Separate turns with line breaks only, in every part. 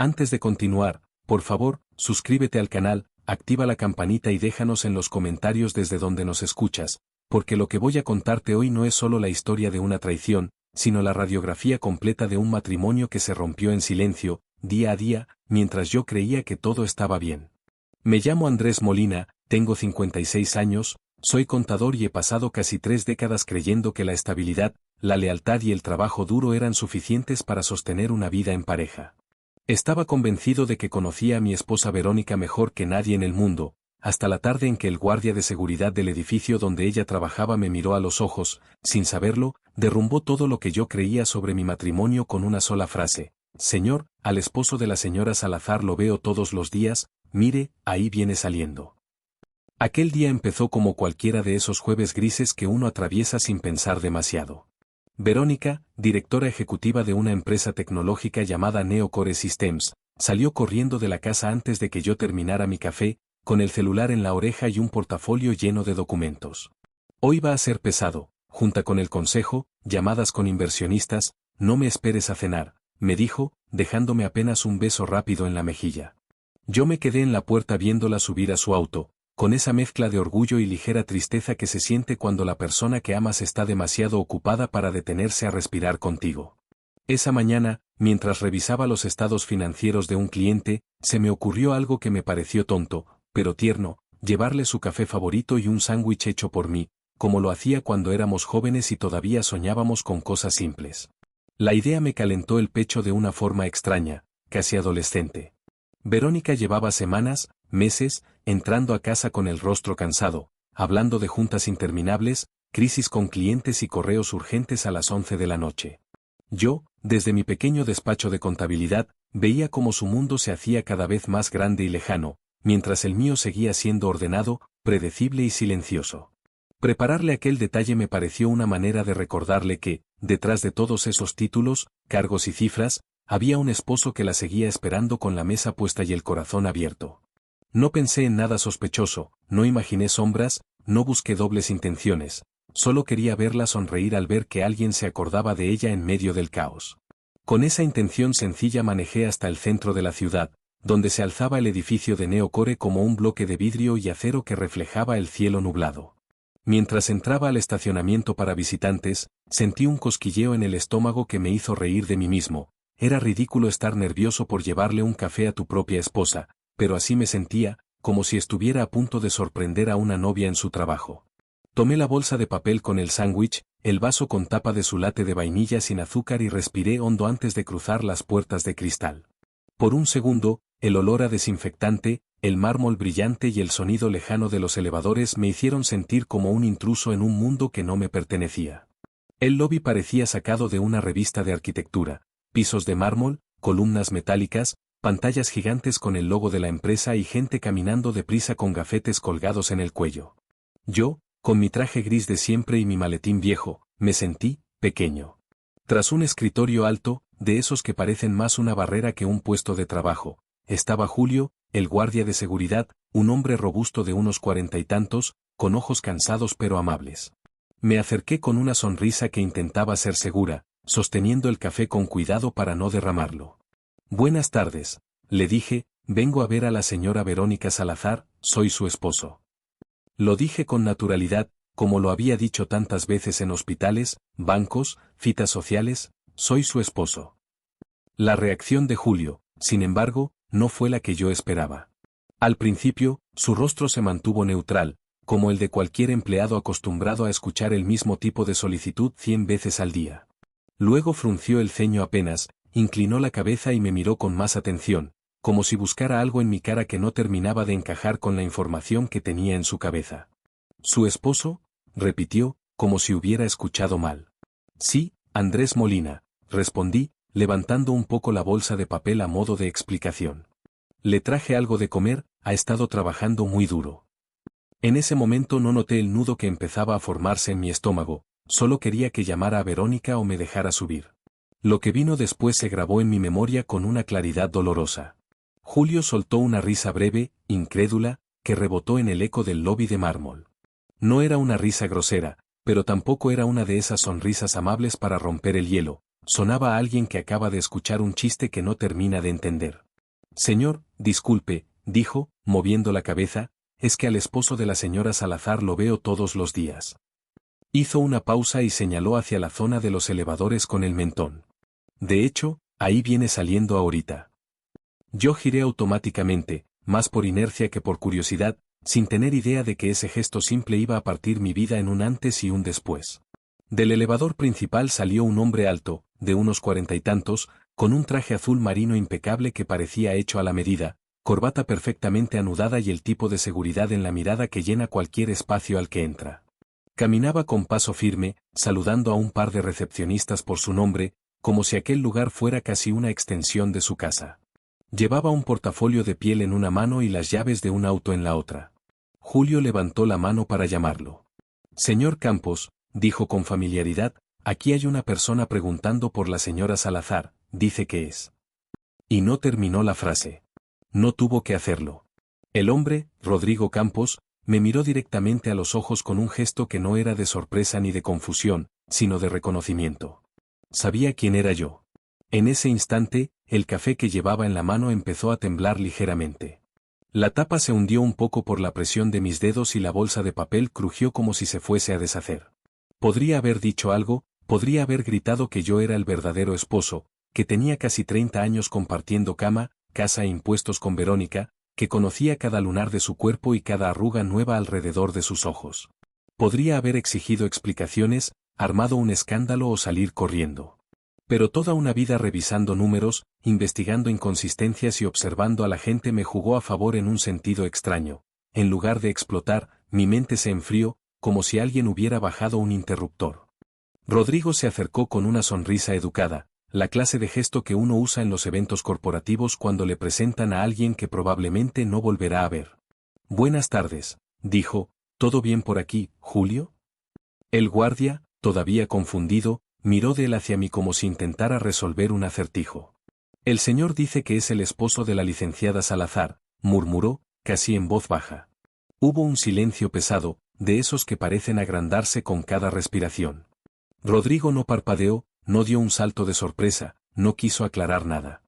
Antes de continuar, por favor, suscríbete al canal, activa la campanita y déjanos en los comentarios desde donde nos escuchas, porque lo que voy a contarte hoy no es solo la historia de una traición, sino la radiografía completa de un matrimonio que se rompió en silencio, día a día, mientras yo creía que todo estaba bien. Me llamo Andrés Molina, tengo 56 años, soy contador y he pasado casi 3 décadas creyendo que la estabilidad, la lealtad y el trabajo duro eran suficientes para sostener una vida en pareja. Estaba convencido de que conocía a mi esposa Verónica mejor que nadie en el mundo, hasta la tarde en que el guardia de seguridad del edificio donde ella trabajaba me miró a los ojos, sin saberlo, derrumbó todo lo que yo creía sobre mi matrimonio con una sola frase: «Señor, al esposo de la señora Salazar lo veo todos los días, mire, ahí viene saliendo». Aquel día empezó como cualquiera de esos jueves grises que uno atraviesa sin pensar demasiado. Verónica, directora ejecutiva de una empresa tecnológica llamada Neocore Systems, salió corriendo de la casa antes de que yo terminara mi café, con el celular en la oreja y un portafolio lleno de documentos. Hoy va a ser pesado, junta con el consejo, llamadas con inversionistas, no me esperes a cenar, me dijo, dejándome apenas un beso rápido en la mejilla. Yo me quedé en la puerta viéndola subir a su auto, con esa mezcla de orgullo y ligera tristeza que se siente cuando la persona que amas está demasiado ocupada para detenerse a respirar contigo. Esa mañana, mientras revisaba los estados financieros de un cliente, se me ocurrió algo que me pareció tonto, pero tierno: llevarle su café favorito y un sándwich hecho por mí, como lo hacía cuando éramos jóvenes y todavía soñábamos con cosas simples. La idea me calentó el pecho de una forma extraña, casi adolescente. Verónica llevaba semanas, meses, entrando a casa con el rostro cansado, hablando de juntas interminables, crisis con clientes y correos urgentes a las 11 de la noche. Yo, desde mi pequeño despacho de contabilidad, veía cómo su mundo se hacía cada vez más grande y lejano, mientras el mío seguía siendo ordenado, predecible y silencioso. Prepararle aquel detalle me pareció una manera de recordarle que, detrás de todos esos títulos, cargos y cifras, había un esposo que la seguía esperando con la mesa puesta y el corazón abierto. No pensé en nada sospechoso, no imaginé sombras, no busqué dobles intenciones, solo quería verla sonreír al ver que alguien se acordaba de ella en medio del caos. Con esa intención sencilla manejé hasta el centro de la ciudad, donde se alzaba el edificio de Neocore como un bloque de vidrio y acero que reflejaba el cielo nublado. Mientras entraba al estacionamiento para visitantes, sentí un cosquilleo en el estómago que me hizo reír de mí mismo. Era ridículo estar nervioso por llevarle un café a tu propia esposa, pero así me sentía, como si estuviera a punto de sorprender a una novia en su trabajo. Tomé la bolsa de papel con el sándwich, el vaso con tapa de su latte de vainilla sin azúcar y respiré hondo antes de cruzar las puertas de cristal. Por un segundo, el olor a desinfectante, el mármol brillante y el sonido lejano de los elevadores me hicieron sentir como un intruso en un mundo que no me pertenecía. El lobby parecía sacado de una revista de arquitectura: pisos de mármol, columnas metálicas, pantallas gigantes con el logo de la empresa y gente caminando deprisa con gafetes colgados en el cuello. Yo, con mi traje gris de siempre y mi maletín viejo, me sentí pequeño. Tras un escritorio alto, de esos que parecen más una barrera que un puesto de trabajo, estaba Julio, el guardia de seguridad, un hombre robusto de unos 40 y tantos, con ojos cansados pero amables. Me acerqué con una sonrisa que intentaba ser segura, sosteniendo el café con cuidado para no derramarlo. «Buenas tardes», le dije, «vengo a ver a la señora Verónica Salazar, soy su esposo». Lo dije con naturalidad, como lo había dicho tantas veces en hospitales, bancos, citas sociales: «Soy su esposo». La reacción de Julio, sin embargo, no fue la que yo esperaba. Al principio, su rostro se mantuvo neutral, como el de cualquier empleado acostumbrado a escuchar el mismo tipo de solicitud 100 veces al día. Luego frunció el ceño apenas, inclinó la cabeza y me miró con más atención, como si buscara algo en mi cara que no terminaba de encajar con la información que tenía en su cabeza. «¿Su esposo?», repitió, como si hubiera escuchado mal. «Sí, Andrés Molina», respondí, levantando un poco la bolsa de papel a modo de explicación. «Le traje algo de comer, ha estado trabajando muy duro». En ese momento no noté el nudo que empezaba a formarse en mi estómago, solo quería que llamara a Verónica o me dejara subir. Lo que vino después se grabó en mi memoria con una claridad dolorosa. Julio soltó una risa breve, incrédula, que rebotó en el eco del lobby de mármol. No era una risa grosera, pero tampoco era una de esas sonrisas amables para romper el hielo. Sonaba a alguien que acaba de escuchar un chiste que no termina de entender. Señor, disculpe, dijo, moviendo la cabeza, es que al esposo de la señora Salazar lo veo todos los días. Hizo una pausa y señaló hacia la zona de los elevadores con el mentón. De hecho, ahí viene saliendo ahorita. Yo giré automáticamente, más por inercia que por curiosidad, sin tener idea de que ese gesto simple iba a partir mi vida en un antes y un después. Del elevador principal salió un hombre alto, de unos 40 y tantos, con un traje azul marino impecable que parecía hecho a la medida, corbata perfectamente anudada y el tipo de seguridad en la mirada que llena cualquier espacio al que entra. Caminaba con paso firme, saludando a un par de recepcionistas por su nombre, como si aquel lugar fuera casi una extensión de su casa. Llevaba un portafolio de piel en una mano y las llaves de un auto en la otra. Julio levantó la mano para llamarlo. Señor Campos, dijo con familiaridad, aquí hay una persona preguntando por la señora Salazar, dice que es. Y no terminó la frase. No tuvo que hacerlo. El hombre, Rodrigo Campos, me miró directamente a los ojos con un gesto que no era de sorpresa ni de confusión, sino de reconocimiento. Sabía quién era yo. En ese instante, el café que llevaba en la mano empezó a temblar ligeramente. La tapa se hundió un poco por la presión de mis dedos y la bolsa de papel crujió como si se fuese a deshacer. Podría haber dicho algo, podría haber gritado que yo era el verdadero esposo, que tenía casi 30 años compartiendo cama, casa e impuestos con Verónica, que conocía cada lunar de su cuerpo y cada arruga nueva alrededor de sus ojos. Podría haber exigido explicaciones, armado un escándalo o salir corriendo. Pero toda una vida revisando números, investigando inconsistencias y observando a la gente me jugó a favor en un sentido extraño. En lugar de explotar, mi mente se enfrió, como si alguien hubiera bajado un interruptor. Rodrigo se acercó con una sonrisa educada, la clase de gesto que uno usa en los eventos corporativos cuando le presentan a alguien que probablemente no volverá a ver. Buenas tardes, dijo, ¿todo bien por aquí, Julio? El guardia, todavía confundido, miró de él hacia mí como si intentara resolver un acertijo. El señor dice que es el esposo de la licenciada Salazar, murmuró, casi en voz baja. Hubo un silencio pesado, de esos que parecen agrandarse con cada respiración. Rodrigo no parpadeó, no dio un salto de sorpresa, no quiso aclarar nada.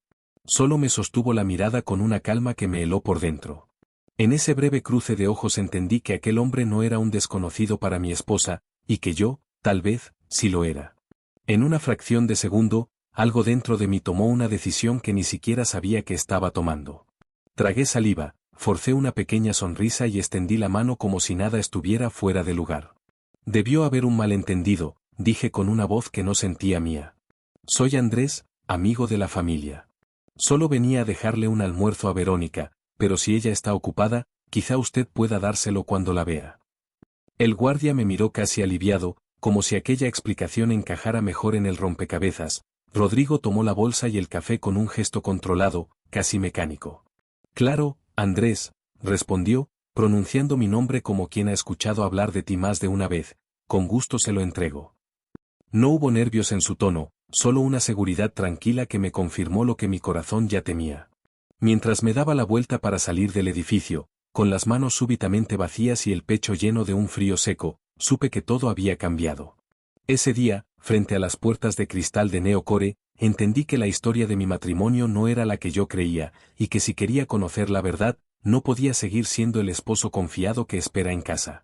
Solo me sostuvo la mirada con una calma que me heló por dentro. En ese breve cruce de ojos entendí que aquel hombre no era un desconocido para mi esposa, y que yo, tal vez, sí lo era. En una fracción de segundo, algo dentro de mí tomó una decisión que ni siquiera sabía que estaba tomando. Tragué saliva, forcé una pequeña sonrisa y extendí la mano como si nada estuviera fuera de lugar. Debió haber un malentendido, dije con una voz que no sentía mía. Soy Andrés, amigo de la familia. Solo venía a dejarle un almuerzo a Verónica, pero si ella está ocupada, quizá usted pueda dárselo cuando la vea. El guardia me miró casi aliviado, como si aquella explicación encajara mejor en el rompecabezas. Rodrigo tomó la bolsa y el café con un gesto controlado, casi mecánico. Claro, Andrés, respondió, pronunciando mi nombre como quien ha escuchado hablar de ti más de una vez, con gusto se lo entrego. No hubo nervios en su tono, solo una seguridad tranquila que me confirmó lo que mi corazón ya temía. Mientras me daba la vuelta para salir del edificio, con las manos súbitamente vacías y el pecho lleno de un frío seco, supe que todo había cambiado. Ese día, frente a las puertas de cristal de Neocore, entendí que la historia de mi matrimonio no era la que yo creía, y que si quería conocer la verdad, no podía seguir siendo el esposo confiado que espera en casa.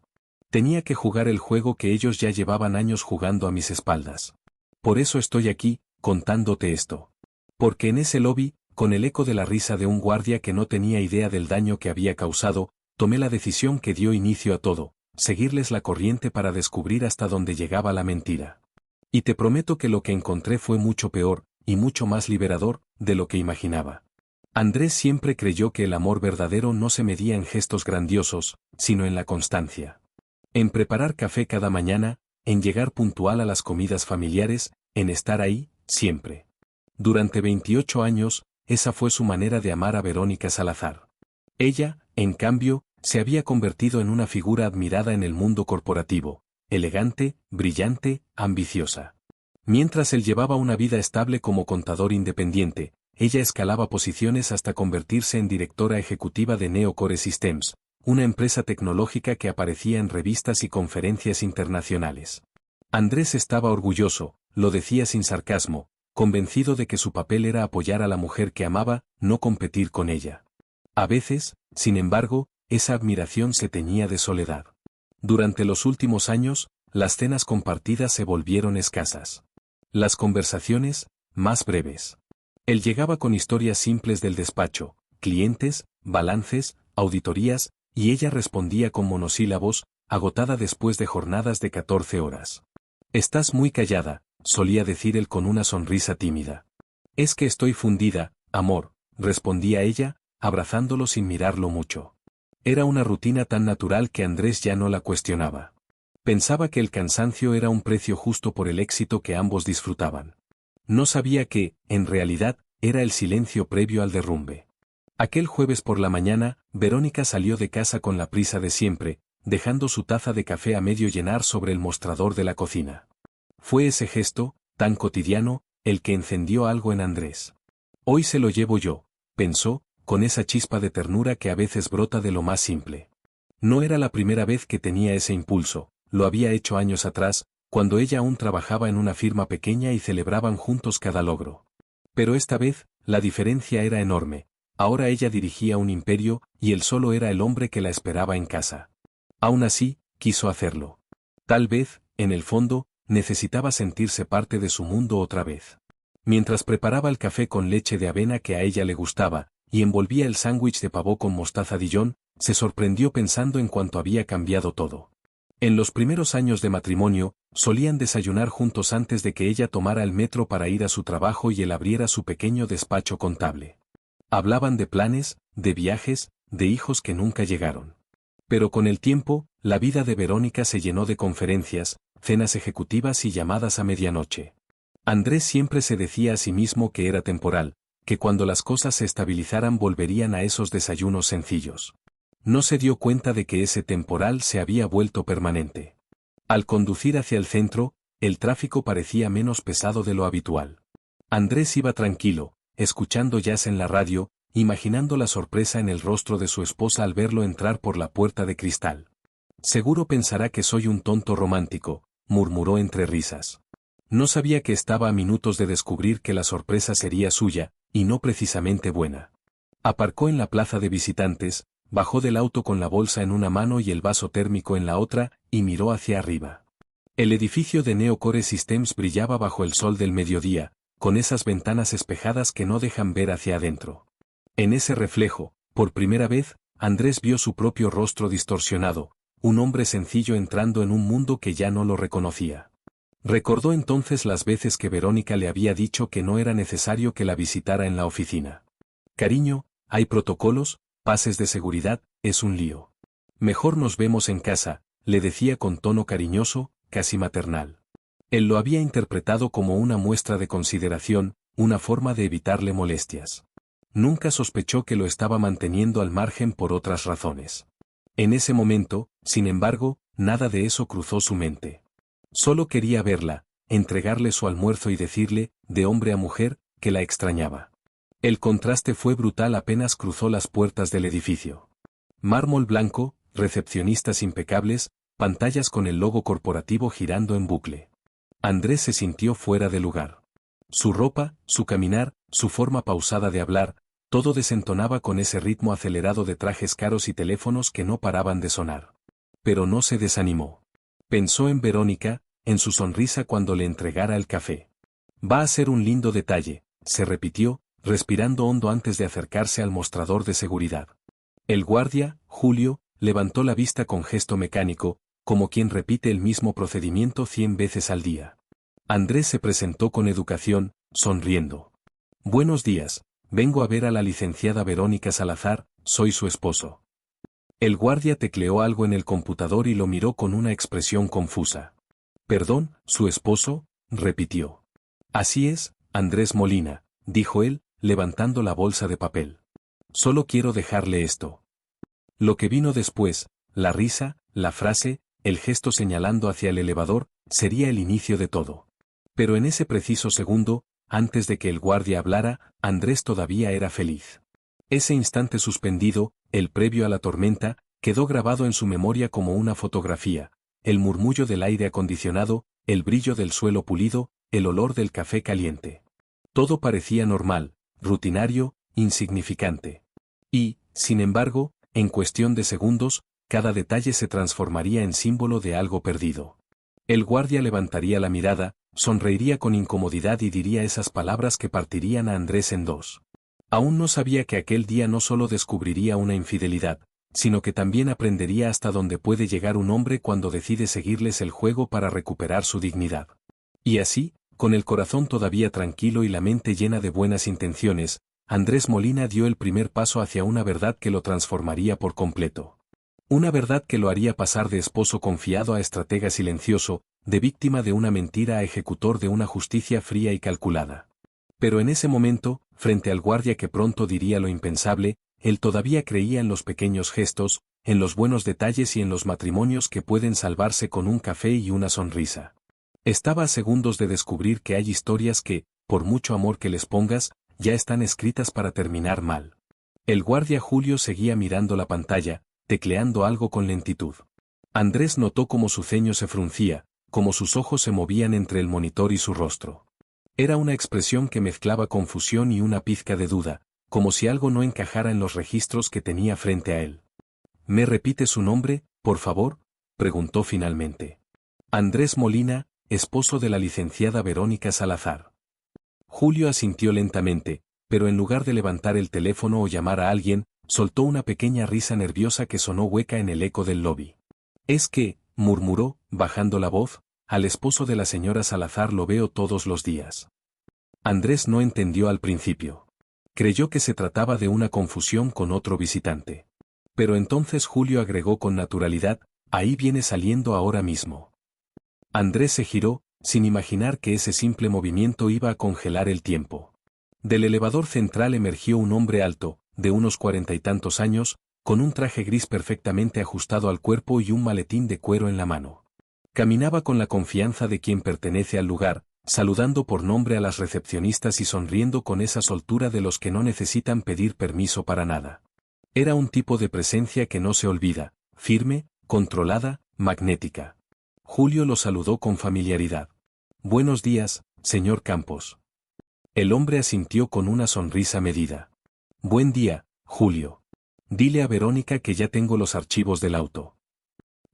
Tenía que jugar el juego que ellos ya llevaban años jugando a mis espaldas. Por eso estoy aquí, contándote esto. Porque en ese lobby, con el eco de la risa de un guardia que no tenía idea del daño que había causado, tomé la decisión que dio inicio a todo, seguirles la corriente para descubrir hasta dónde llegaba la mentira. Y te prometo que lo que encontré fue mucho peor, y mucho más liberador, de lo que imaginaba. Andrés siempre creyó que el amor verdadero no se medía en gestos grandiosos, sino en la constancia. En preparar café cada mañana, en llegar puntual a las comidas familiares, en estar ahí, siempre. Durante 28 años, esa fue su manera de amar a Verónica Salazar. Ella, en cambio, se había convertido en una figura admirada en el mundo corporativo, elegante, brillante, ambiciosa. Mientras él llevaba una vida estable como contador independiente, ella escalaba posiciones hasta convertirse en directora ejecutiva de Neocore Systems, una empresa tecnológica que aparecía en revistas y conferencias internacionales. Andrés estaba orgulloso, lo decía sin sarcasmo, convencido de que su papel era apoyar a la mujer que amaba, no competir con ella. A veces, sin embargo, esa admiración se teñía de soledad. Durante los últimos años, las cenas compartidas se volvieron escasas. Las conversaciones, más breves. Él llegaba con historias simples del despacho, clientes, balances, auditorías, y ella respondía con monosílabos, agotada después de jornadas de 14 horas. «Estás muy callada», solía decir él con una sonrisa tímida. «Es que estoy fundida, amor», respondía ella, abrazándolo sin mirarlo mucho. Era una rutina tan natural que Andrés ya no la cuestionaba. Pensaba que el cansancio era un precio justo por el éxito que ambos disfrutaban. No sabía que, en realidad, era el silencio previo al derrumbe. Aquel jueves por la mañana, Verónica salió de casa con la prisa de siempre, dejando su taza de café a medio llenar sobre el mostrador de la cocina. Fue ese gesto, tan cotidiano, el que encendió algo en Andrés. «Hoy se lo llevo yo», pensó, con esa chispa de ternura que a veces brota de lo más simple. No era la primera vez que tenía ese impulso, lo había hecho años atrás, cuando ella aún trabajaba en una firma pequeña y celebraban juntos cada logro. Pero esta vez, la diferencia era enorme. Ahora ella dirigía un imperio, y él solo era el hombre que la esperaba en casa. Aún así, quiso hacerlo. Tal vez, en el fondo, necesitaba sentirse parte de su mundo otra vez. Mientras preparaba el café con leche de avena que a ella le gustaba, y envolvía el sándwich de pavó con mostaza Dijon, se sorprendió pensando en cuánto había cambiado todo. En los primeros años de matrimonio, solían desayunar juntos antes de que ella tomara el metro para ir a su trabajo y él abriera su pequeño despacho contable. Hablaban de planes, de viajes, de hijos que nunca llegaron. Pero con el tiempo, la vida de Verónica se llenó de conferencias, cenas ejecutivas y llamadas a medianoche. Andrés siempre se decía a sí mismo que era temporal, que cuando las cosas se estabilizaran volverían a esos desayunos sencillos. No se dio cuenta de que ese temporal se había vuelto permanente. Al conducir hacia el centro, el tráfico parecía menos pesado de lo habitual. Andrés iba tranquilo, escuchando jazz en la radio, imaginando la sorpresa en el rostro de su esposa al verlo entrar por la puerta de cristal. «Seguro pensará que soy un tonto romántico», murmuró entre risas. No sabía que estaba a minutos de descubrir que la sorpresa sería suya, y no precisamente buena. Aparcó en la plaza de visitantes, bajó del auto con la bolsa en una mano y el vaso térmico en la otra, y miró hacia arriba. El edificio de Neocore Systems brillaba bajo el sol del mediodía, con esas ventanas espejadas que no dejan ver hacia adentro. En ese reflejo, por primera vez, Andrés vio su propio rostro distorsionado, un hombre sencillo entrando en un mundo que ya no lo reconocía. Recordó entonces las veces que Verónica le había dicho que no era necesario que la visitara en la oficina. «Cariño, hay protocolos, pases de seguridad, es un lío. Mejor nos vemos en casa», le decía con tono cariñoso, casi maternal. Él lo había interpretado como una muestra de consideración, una forma de evitarle molestias. Nunca sospechó que lo estaba manteniendo al margen por otras razones. En ese momento, sin embargo, nada de eso cruzó su mente. Solo quería verla, entregarle su almuerzo y decirle, de hombre a mujer, que la extrañaba. El contraste fue brutal apenas cruzó las puertas del edificio. Mármol blanco, recepcionistas impecables, pantallas con el logo corporativo girando en bucle. Andrés se sintió fuera de lugar. Su ropa, su caminar, su forma pausada de hablar, todo desentonaba con ese ritmo acelerado de trajes caros y teléfonos que no paraban de sonar. Pero no se desanimó. Pensó en Verónica, en su sonrisa cuando le entregara el café. «Va a ser un lindo detalle», se repitió, respirando hondo antes de acercarse al mostrador de seguridad. El guardia, Julio, levantó la vista con gesto mecánico, como quien repite el mismo procedimiento 100 veces al día. Andrés se presentó con educación, sonriendo. «Buenos días, vengo a ver a la licenciada Verónica Salazar, soy su esposo». El guardia tecleó algo en el computador y lo miró con una expresión confusa. «Perdón, ¿su esposo?», repitió. «Así es, Andrés Molina», dijo él, levantando la bolsa de papel. «Solo quiero dejarle esto». Lo que vino después, la risa, la frase, el gesto señalando hacia el elevador, sería el inicio de todo. Pero en ese preciso segundo, antes de que el guardia hablara, Andrés todavía era feliz. Ese instante suspendido, el previo a la tormenta, quedó grabado en su memoria como una fotografía, el murmullo del aire acondicionado, el brillo del suelo pulido, el olor del café caliente. Todo parecía normal, rutinario, insignificante. Y, sin embargo, en cuestión de segundos, cada detalle se transformaría en símbolo de algo perdido. El guardia levantaría la mirada, sonreiría con incomodidad y diría esas palabras que partirían a Andrés en dos. Aún no sabía que aquel día no solo descubriría una infidelidad, sino que también aprendería hasta dónde puede llegar un hombre cuando decide seguirles el juego para recuperar su dignidad. Y así, con el corazón todavía tranquilo y la mente llena de buenas intenciones, Andrés Molina dio el primer paso hacia una verdad que lo transformaría por completo. Una verdad que lo haría pasar de esposo confiado a estratega silencioso, de víctima de una mentira a ejecutor de una justicia fría y calculada. Pero en ese momento, frente al guardia que pronto diría lo impensable, él todavía creía en los pequeños gestos, en los buenos detalles y en los matrimonios que pueden salvarse con un café y una sonrisa. Estaba a segundos de descubrir que hay historias que, por mucho amor que les pongas, ya están escritas para terminar mal. El guardia Julio seguía mirando la pantalla, tecleando algo con lentitud. Andrés notó cómo su ceño se fruncía, cómo sus ojos se movían entre el monitor y su rostro. Era una expresión que mezclaba confusión y una pizca de duda, como si algo no encajara en los registros que tenía frente a él. ¿Me repite su nombre, por favor?, preguntó finalmente. Andrés Molina, esposo de la licenciada Verónica Salazar. Julio asintió lentamente, pero en lugar de levantar el teléfono o llamar a alguien, soltó una pequeña risa nerviosa que sonó hueca en el eco del lobby. Es que, murmuró, bajando la voz, al esposo de la señora Salazar lo veo todos los días. Andrés no entendió al principio. Creyó que se trataba de una confusión con otro visitante. Pero entonces Julio agregó con naturalidad, ahí viene saliendo ahora mismo. Andrés se giró, sin imaginar que ese simple movimiento iba a congelar el tiempo. Del elevador central emergió un hombre alto, de unos 40 y tantos años, con un traje gris perfectamente ajustado al cuerpo y un maletín de cuero en la mano. Caminaba con la confianza de quien pertenece al lugar, saludando por nombre a las recepcionistas y sonriendo con esa soltura de los que no necesitan pedir permiso para nada. Era un tipo de presencia que no se olvida, firme, controlada, magnética. Julio lo saludó con familiaridad. Buenos días, señor Campos. El hombre asintió con una sonrisa medida. Buen día, Julio. Dile a Verónica que ya tengo los archivos del auto.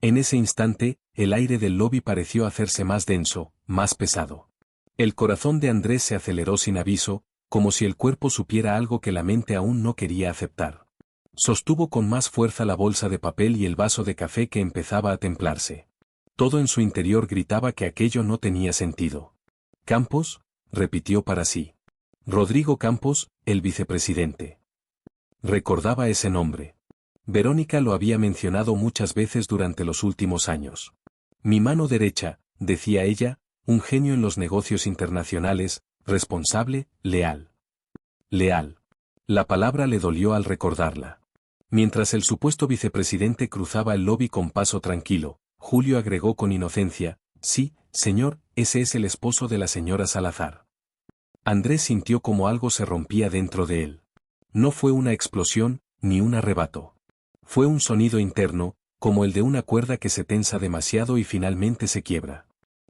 En ese instante, el aire del lobby pareció hacerse más denso, más pesado. El corazón de Andrés se aceleró sin aviso, como si el cuerpo supiera algo que la mente aún no quería aceptar. Sostuvo con más fuerza la bolsa de papel y el vaso de café que empezaba a templarse. Todo en su interior gritaba que aquello no tenía sentido. ¿Campos?, repitió para sí. Rodrigo Campos, el vicepresidente. Recordaba ese nombre. Verónica lo había mencionado muchas veces durante los últimos años. Mi mano derecha, decía ella, un genio en los negocios internacionales, responsable, leal. Leal. La palabra le dolió al recordarla. Mientras el supuesto vicepresidente cruzaba el lobby con paso tranquilo, Julio agregó con inocencia, sí, señor, ese es el esposo de la señora Salazar. Andrés sintió como algo se rompía dentro de él. No fue una explosión, ni un arrebato. Fue un sonido interno, como el de una cuerda que se tensa demasiado y finalmente se quiebra.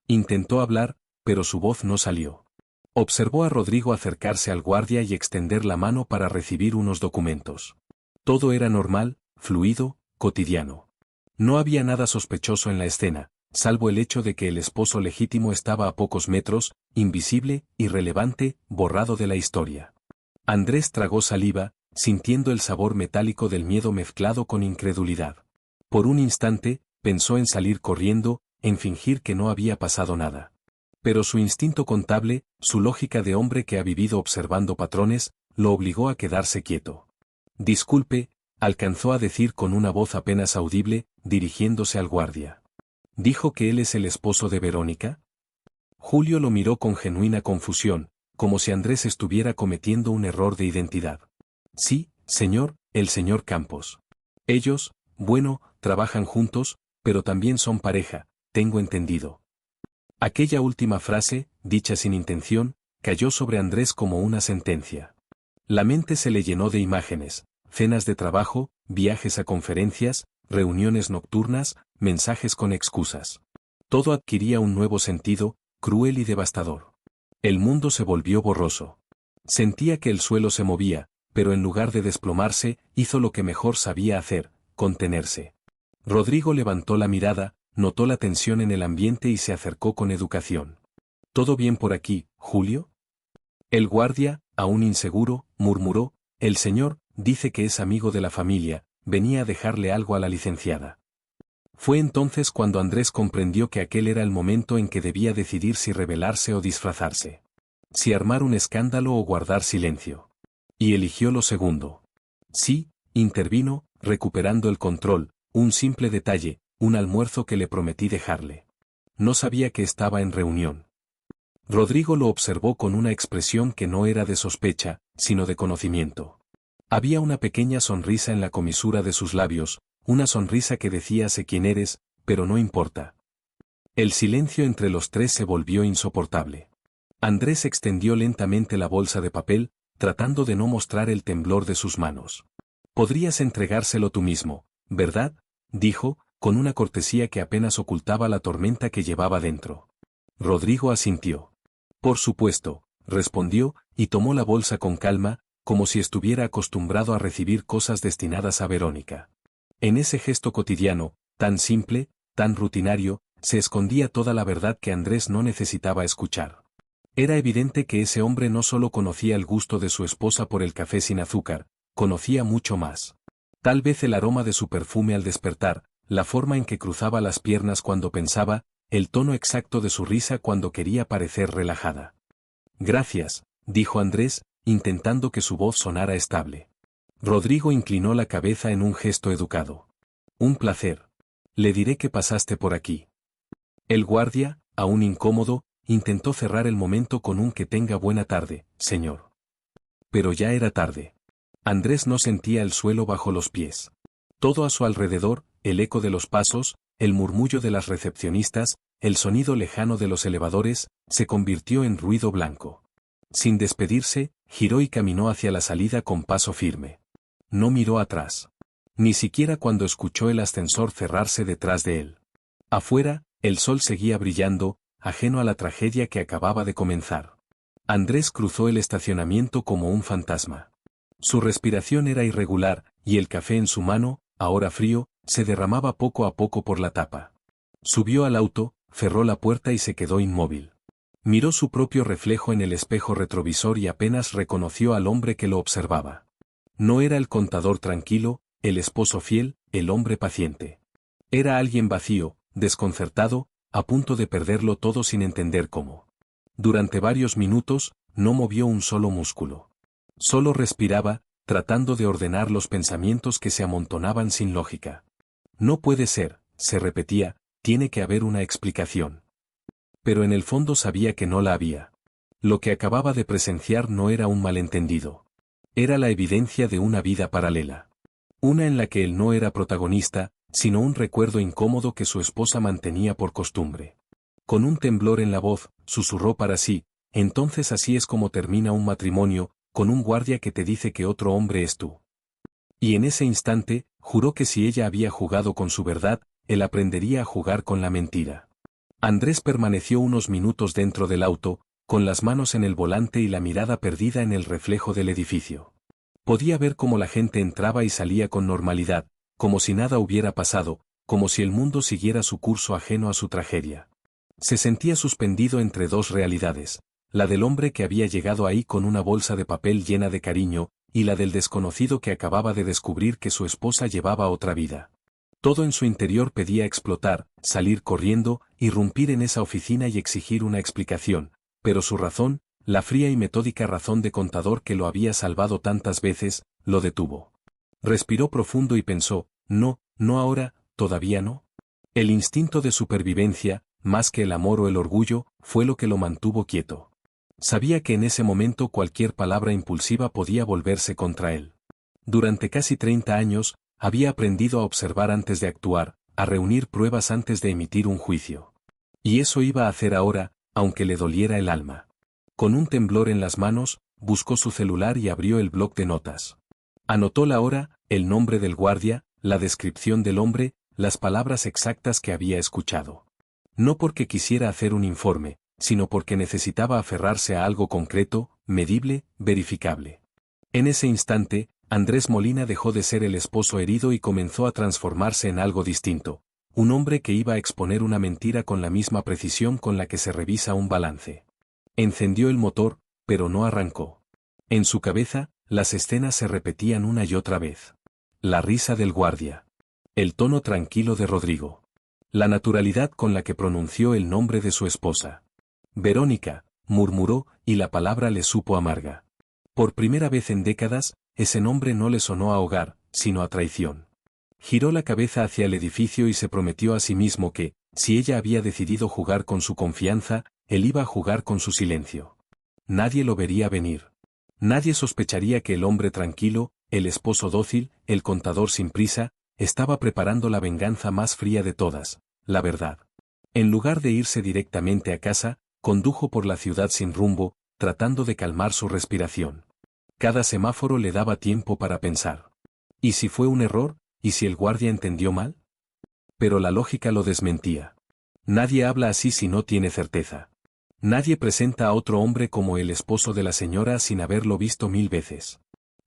Intentó hablar, pero su voz no salió. Observó a Rodrigo acercarse al guardia y extender la mano para recibir unos documentos. Todo era normal, fluido, cotidiano. No había nada sospechoso en la escena, salvo el hecho de que el esposo legítimo estaba a pocos metros, invisible, irrelevante, borrado de la historia. Andrés tragó saliva, sintiendo el sabor metálico del miedo mezclado con incredulidad. Por un instante, pensó en salir corriendo, en fingir que no había pasado nada. Pero su instinto contable, su lógica de hombre que ha vivido observando patrones, lo obligó a quedarse quieto. Disculpe, alcanzó a decir con una voz apenas audible, dirigiéndose al guardia. ¿Dijo que él es el esposo de Verónica? Julio lo miró con genuina confusión, como si Andrés estuviera cometiendo un error de identidad. Sí, señor, el señor Campos. Ellos, bueno, trabajan juntos, pero también son pareja, tengo entendido. Aquella última frase, dicha sin intención, cayó sobre Andrés como una sentencia. La mente se le llenó de imágenes, cenas de trabajo, viajes a conferencias, reuniones nocturnas, mensajes con excusas. Todo adquiría un nuevo sentido, cruel y devastador. El mundo se volvió borroso. Sentía que el suelo se movía, pero en lugar de desplomarse, hizo lo que mejor sabía hacer, contenerse. Rodrigo levantó la mirada, notó la tensión en el ambiente y se acercó con educación. ¿Todo bien por aquí, Julio? El guardia, aún inseguro, murmuró, el señor, dice que es amigo de la familia, venía a dejarle algo a la licenciada. Fue entonces cuando Andrés comprendió que aquel era el momento en que debía decidir si rebelarse o disfrazarse. Si armar un escándalo o guardar silencio. Y eligió lo segundo. Sí, intervino, recuperando el control, un simple detalle, un almuerzo que le prometí dejarle. No sabía que estaba en reunión. Rodrigo lo observó con una expresión que no era de sospecha, sino de conocimiento. Había una pequeña sonrisa en la comisura de sus labios, una sonrisa que decía sé quién eres, pero no importa. El silencio entre los tres se volvió insoportable. Andrés extendió lentamente la bolsa de papel, tratando de no mostrar el temblor de sus manos. Podrías entregárselo tú mismo, ¿verdad? Dijo, con una cortesía que apenas ocultaba la tormenta que llevaba dentro. Rodrigo asintió. Por supuesto, respondió, y tomó la bolsa con calma, como si estuviera acostumbrado a recibir cosas destinadas a Verónica. En ese gesto cotidiano, tan simple, tan rutinario, se escondía toda la verdad que Andrés no necesitaba escuchar. Era evidente que ese hombre no solo conocía el gusto de su esposa por el café sin azúcar, conocía mucho más. Tal vez el aroma de su perfume al despertar, la forma en que cruzaba las piernas cuando pensaba, el tono exacto de su risa cuando quería parecer relajada. Gracias, dijo Andrés, intentando que su voz sonara estable. Rodrigo inclinó la cabeza en un gesto educado. Un placer. Le diré que pasaste por aquí. El guardia, aún incómodo, intentó cerrar el momento con un que tenga buena tarde, señor. Pero ya era tarde. Andrés no sentía el suelo bajo los pies. Todo a su alrededor, el eco de los pasos, el murmullo de las recepcionistas, el sonido lejano de los elevadores, se convirtió en ruido blanco. Sin despedirse, giró y caminó hacia la salida con paso firme. No miró atrás. Ni siquiera cuando escuchó el ascensor cerrarse detrás de él. Afuera, el sol seguía brillando, ajeno a la tragedia que acababa de comenzar. Andrés cruzó el estacionamiento como un fantasma. Su respiración era irregular, y el café en su mano, ahora frío, se derramaba poco a poco por la tapa. Subió al auto, cerró la puerta y se quedó inmóvil. Miró su propio reflejo en el espejo retrovisor y apenas reconoció al hombre que lo observaba. No era el contador tranquilo, el esposo fiel, el hombre paciente. Era alguien vacío, desconcertado, a punto de perderlo todo sin entender cómo. Durante varios minutos, no movió un solo músculo. Solo respiraba, tratando de ordenar los pensamientos que se amontonaban sin lógica. No puede ser, se repetía, tiene que haber una explicación. Pero en el fondo sabía que no la había. Lo que acababa de presenciar no era un malentendido. Era la evidencia de una vida paralela. Una en la que él no era protagonista, sino un recuerdo incómodo que su esposa mantenía por costumbre. Con un temblor en la voz, susurró para sí, entonces así es como termina un matrimonio, con un guardia que te dice que otro hombre es tú. Y en ese instante, juró que si ella había jugado con su verdad, él aprendería a jugar con la mentira. Andrés permaneció unos minutos dentro del auto, con las manos en el volante y la mirada perdida en el reflejo del edificio. Podía ver cómo la gente entraba y salía con normalidad, como si nada hubiera pasado, como si el mundo siguiera su curso ajeno a su tragedia. Se sentía suspendido entre dos realidades, la del hombre que había llegado ahí con una bolsa de papel llena de cariño, y la del desconocido que acababa de descubrir que su esposa llevaba otra vida. Todo en su interior pedía explotar, salir corriendo, irrumpir en esa oficina y exigir una explicación, pero su razón, la fría y metódica razón de contador que lo había salvado tantas veces, lo detuvo. Respiró profundo y pensó, no, no ahora, todavía no. El instinto de supervivencia, más que el amor o el orgullo, fue lo que lo mantuvo quieto. Sabía que en ese momento cualquier palabra impulsiva podía volverse contra él. Durante casi 30 años, había aprendido a observar antes de actuar, a reunir pruebas antes de emitir un juicio. Y eso iba a hacer ahora, aunque le doliera el alma. Con un temblor en las manos, buscó su celular y abrió el bloc de notas. Anotó la hora, el nombre del guardia, la descripción del hombre, las palabras exactas que había escuchado. No porque quisiera hacer un informe, sino porque necesitaba aferrarse a algo concreto, medible, verificable. En ese instante, Andrés Molina dejó de ser el esposo herido y comenzó a transformarse en algo distinto, un hombre que iba a exponer una mentira con la misma precisión con la que se revisa un balance. Encendió el motor, pero no arrancó. En su cabeza, las escenas se repetían una y otra vez. La risa del guardia. El tono tranquilo de Rodrigo. La naturalidad con la que pronunció el nombre de su esposa. Verónica, murmuró, y la palabra le supo amarga. Por primera vez en décadas, ese nombre no le sonó a hogar, sino a traición. Giró la cabeza hacia el edificio y se prometió a sí mismo que, si ella había decidido jugar con su confianza, él iba a jugar con su silencio. Nadie lo vería venir. Nadie sospecharía que el hombre tranquilo, el esposo dócil, el contador sin prisa, estaba preparando la venganza más fría de todas, la verdad. En lugar de irse directamente a casa, condujo por la ciudad sin rumbo, tratando de calmar su respiración. Cada semáforo le daba tiempo para pensar. ¿Y si fue un error? ¿Y si el guardia entendió mal? Pero la lógica lo desmentía. Nadie habla así si no tiene certeza. Nadie presenta a otro hombre como el esposo de la señora sin haberlo visto 1000 veces.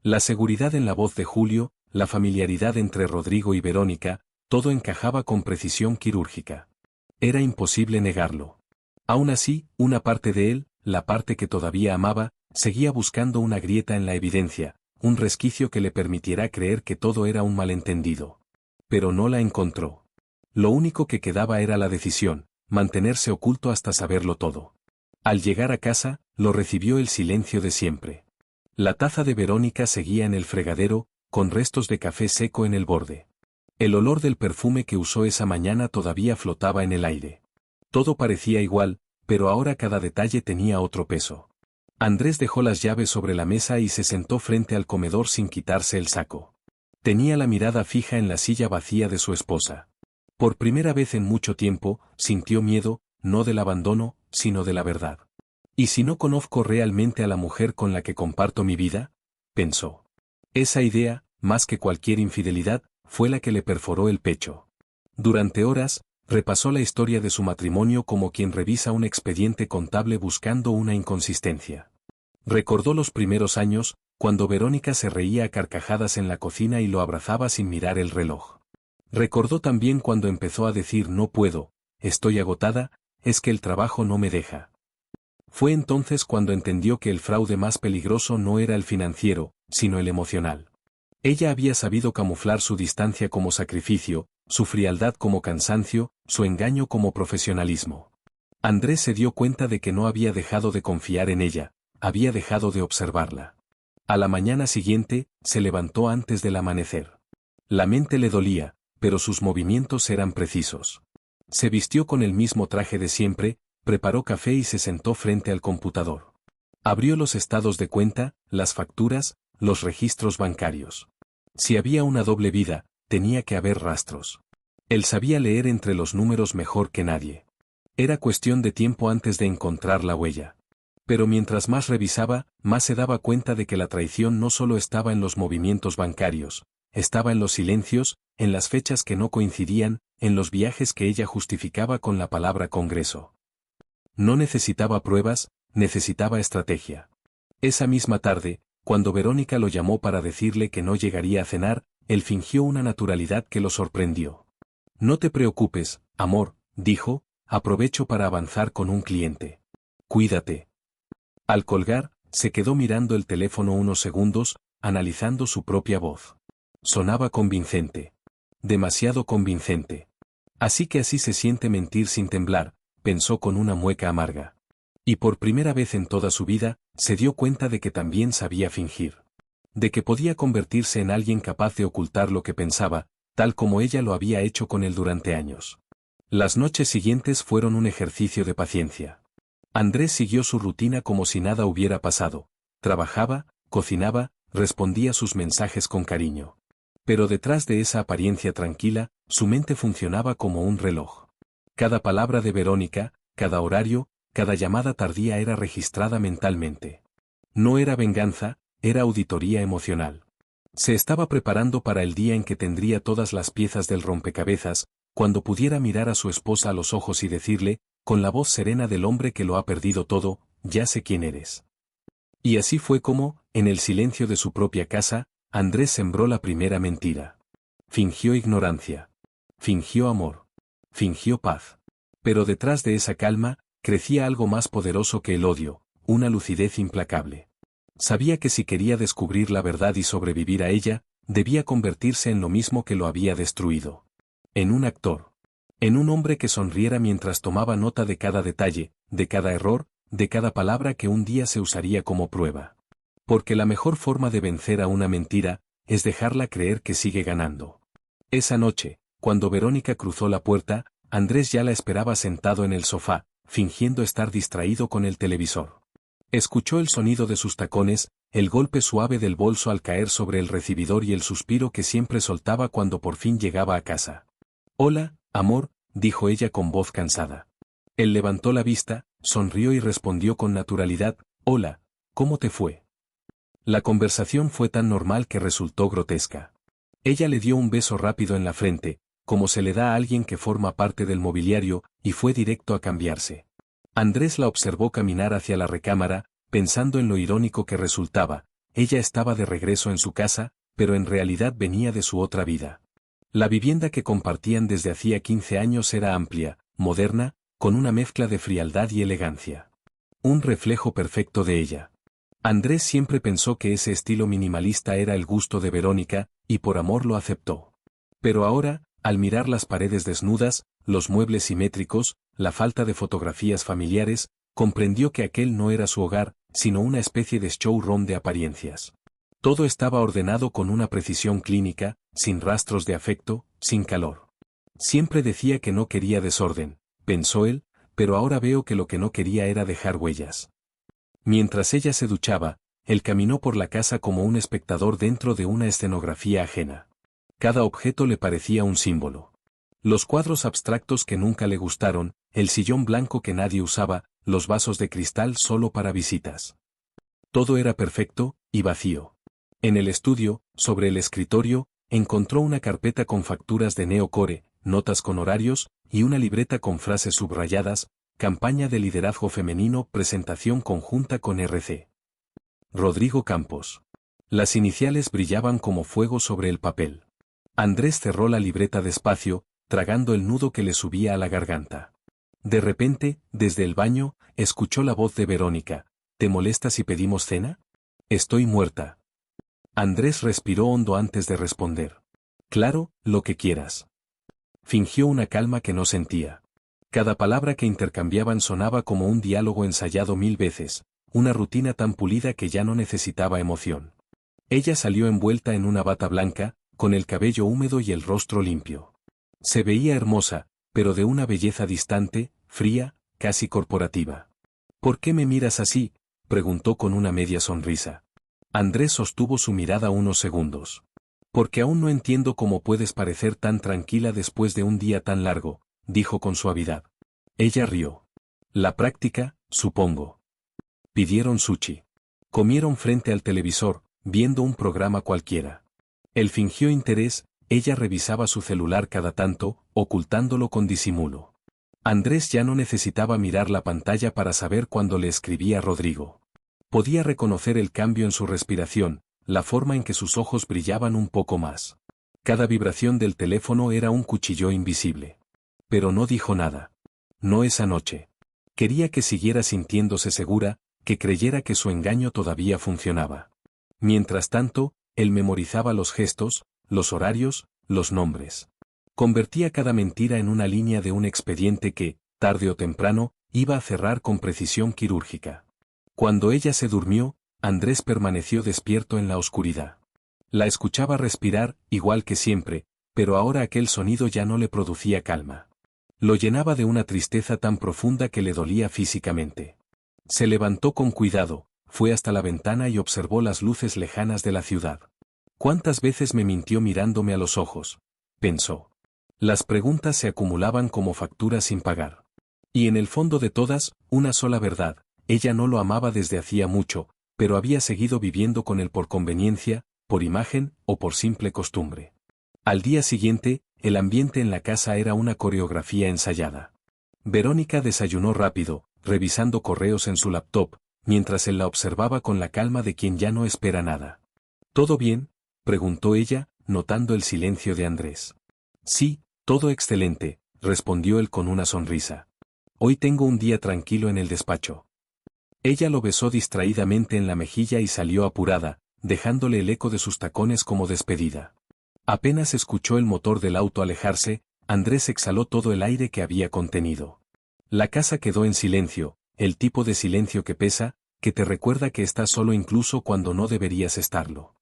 La seguridad en la voz de Julio, la familiaridad entre Rodrigo y Verónica, todo encajaba con precisión quirúrgica. Era imposible negarlo. Aún así, una parte de él, la parte que todavía amaba, seguía buscando una grieta en la evidencia, un resquicio que le permitiera creer que todo era un malentendido. Pero no la encontró. Lo único que quedaba era la decisión, mantenerse oculto hasta saberlo todo. Al llegar a casa, lo recibió el silencio de siempre. La taza de Verónica seguía en el fregadero, con restos de café seco en el borde. El olor del perfume que usó esa mañana todavía flotaba en el aire. Todo parecía igual, pero ahora cada detalle tenía otro peso. Andrés dejó las llaves sobre la mesa y se sentó frente al comedor sin quitarse el saco. Tenía la mirada fija en la silla vacía de su esposa. Por primera vez en mucho tiempo, sintió miedo, no del abandono, sino de la verdad. ¿Y si no conozco realmente a la mujer con la que comparto mi vida? Pensó. Esa idea, más que cualquier infidelidad, fue la que le perforó el pecho. Durante horas, repasó la historia de su matrimonio como quien revisa un expediente contable buscando una inconsistencia. Recordó los primeros años, cuando Verónica se reía a carcajadas en la cocina y lo abrazaba sin mirar el reloj. Recordó también cuando empezó a decir no puedo, estoy agotada, es que el trabajo no me deja. Fue entonces cuando entendió que el fraude más peligroso no era el financiero, sino el emocional. Ella había sabido camuflar su distancia como sacrificio, su frialdad como cansancio, su engaño como profesionalismo. Andrés se dio cuenta de que no había dejado de confiar en ella, había dejado de observarla. A la mañana siguiente, se levantó antes del amanecer. La mente le dolía, pero sus movimientos eran precisos. Se vistió con el mismo traje de siempre, preparó café y se sentó frente al computador. Abrió los estados de cuenta, las facturas, los registros bancarios. Si había una doble vida, tenía que haber rastros. Él sabía leer entre los números mejor que nadie. Era cuestión de tiempo antes de encontrar la huella. Pero mientras más revisaba, más se daba cuenta de que la traición no solo estaba en los movimientos bancarios, estaba en los silencios, en las fechas que no coincidían, en los viajes que ella justificaba con la palabra Congreso. No necesitaba pruebas, necesitaba estrategia. Esa misma tarde, cuando Verónica lo llamó para decirle que no llegaría a cenar, él fingió una naturalidad que lo sorprendió. No te preocupes, amor, dijo, aprovecho para avanzar con un cliente. Cuídate. Al colgar, se quedó mirando el teléfono unos segundos, analizando su propia voz. Sonaba convincente. Demasiado convincente. Así que así se siente mentir sin temblar, pensó con una mueca amarga. Y por primera vez en toda su vida, se dio cuenta de que también sabía fingir. De que podía convertirse en alguien capaz de ocultar lo que pensaba, tal como ella lo había hecho con él durante años. Las noches siguientes fueron un ejercicio de paciencia. Andrés siguió su rutina como si nada hubiera pasado. Trabajaba, cocinaba, respondía sus mensajes con cariño. Pero detrás de esa apariencia tranquila, su mente funcionaba como un reloj. Cada palabra de Verónica, cada horario, cada llamada tardía era registrada mentalmente. No era venganza, era auditoría emocional. Se estaba preparando para el día en que tendría todas las piezas del rompecabezas, cuando pudiera mirar a su esposa a los ojos y decirle, con la voz serena del hombre que lo ha perdido todo, ya sé quién eres. Y así fue como, en el silencio de su propia casa, Andrés sembró la primera mentira. Fingió ignorancia. Fingió amor. Fingió paz. Pero detrás de esa calma, crecía algo más poderoso que el odio, una lucidez implacable. Sabía que si quería descubrir la verdad y sobrevivir a ella, debía convertirse en lo mismo que lo había destruido. En un actor. En un hombre que sonriera mientras tomaba nota de cada detalle, de cada error, de cada palabra que un día se usaría como prueba. Porque la mejor forma de vencer a una mentira, es dejarla creer que sigue ganando. Esa noche, cuando Verónica cruzó la puerta, Andrés ya la esperaba sentado en el sofá, fingiendo estar distraído con el televisor. Escuchó el sonido de sus tacones, el golpe suave del bolso al caer sobre el recibidor y el suspiro que siempre soltaba cuando por fin llegaba a casa. «Hola, amor», dijo ella con voz cansada. Él levantó la vista, sonrió y respondió con naturalidad: «Hola, ¿cómo te fue?». La conversación fue tan normal que resultó grotesca. Ella le dio un beso rápido en la frente, como se le da a alguien que forma parte del mobiliario, y fue directo a cambiarse. Andrés la observó caminar hacia la recámara, pensando en lo irónico que resultaba. Ella estaba de regreso en su casa, pero en realidad venía de su otra vida. La vivienda que compartían desde hacía 15 años era amplia, moderna, con una mezcla de frialdad y elegancia. Un reflejo perfecto de ella. Andrés siempre pensó que ese estilo minimalista era el gusto de Verónica, y por amor lo aceptó. Pero ahora, al mirar las paredes desnudas, los muebles simétricos, la falta de fotografías familiares, comprendió que aquel no era su hogar, sino una especie de showroom de apariencias. Todo estaba ordenado con una precisión clínica, sin rastros de afecto, sin calor. Siempre decía que no quería desorden, pensó él, pero ahora veo que lo que no quería era dejar huellas. Mientras ella se duchaba, él caminó por la casa como un espectador dentro de una escenografía ajena. Cada objeto le parecía un símbolo. Los cuadros abstractos que nunca le gustaron, el sillón blanco que nadie usaba, los vasos de cristal solo para visitas. Todo era perfecto, y vacío. En el estudio, sobre el escritorio, encontró una carpeta con facturas de Neocore, notas con horarios, y una libreta con frases subrayadas: campaña de liderazgo femenino, presentación conjunta con RC. Rodrigo Campos. Las iniciales brillaban como fuego sobre el papel. Andrés cerró la libreta despacio, tragando el nudo que le subía a la garganta. De repente, desde el baño, escuchó la voz de Verónica: «¿Te molesta si pedimos cena? Estoy muerta». Andrés respiró hondo antes de responder. «Claro, lo que quieras». Fingió una calma que no sentía. Cada palabra que intercambiaban sonaba como un diálogo ensayado 1000 veces, una rutina tan pulida que ya no necesitaba emoción. Ella salió envuelta en una bata blanca, con el cabello húmedo y el rostro limpio. Se veía hermosa, pero de una belleza distante, fría, casi corporativa. «¿Por qué me miras así?», preguntó con una media sonrisa. Andrés sostuvo su mirada unos segundos. «Porque aún no entiendo cómo puedes parecer tan tranquila después de un día tan largo», dijo con suavidad. Ella rió. «La práctica, supongo». Pidieron sushi. Comieron frente al televisor, viendo un programa cualquiera. Él fingió interés, ella revisaba su celular cada tanto, ocultándolo con disimulo. Andrés ya no necesitaba mirar la pantalla para saber cuándo le escribía Rodrigo. Podía reconocer el cambio en su respiración, la forma en que sus ojos brillaban un poco más. Cada vibración del teléfono era un cuchillo invisible. Pero no dijo nada. No esa noche. Quería que siguiera sintiéndose segura, que creyera que su engaño todavía funcionaba. Mientras tanto, él memorizaba los gestos, los horarios, los nombres. Convertía cada mentira en una línea de un expediente que, tarde o temprano, iba a cerrar con precisión quirúrgica. Cuando ella se durmió, Andrés permaneció despierto en la oscuridad. La escuchaba respirar, igual que siempre, pero ahora aquel sonido ya no le producía calma. Lo llenaba de una tristeza tan profunda que le dolía físicamente. Se levantó con cuidado, fue hasta la ventana y observó las luces lejanas de la ciudad. «¿Cuántas veces me mintió mirándome a los ojos?», pensó. Las preguntas se acumulaban como facturas sin pagar. Y en el fondo de todas, una sola verdad: ella no lo amaba desde hacía mucho, pero había seguido viviendo con él por conveniencia, por imagen, o por simple costumbre. Al día siguiente, el ambiente en la casa era una coreografía ensayada. Verónica desayunó rápido, revisando correos en su laptop, mientras él la observaba con la calma de quien ya no espera nada. ¿Todo bien?, preguntó ella, notando el silencio de Andrés. Sí, todo excelente, respondió él con una sonrisa. Hoy tengo un día tranquilo en el despacho. Ella lo besó distraídamente en la mejilla y salió apurada, dejándole el eco de sus tacones como despedida. Apenas escuchó el motor del auto alejarse, Andrés exhaló todo el aire que había contenido. La casa quedó en silencio, el tipo de silencio que pesa, que te recuerda que estás solo incluso cuando no deberías estarlo.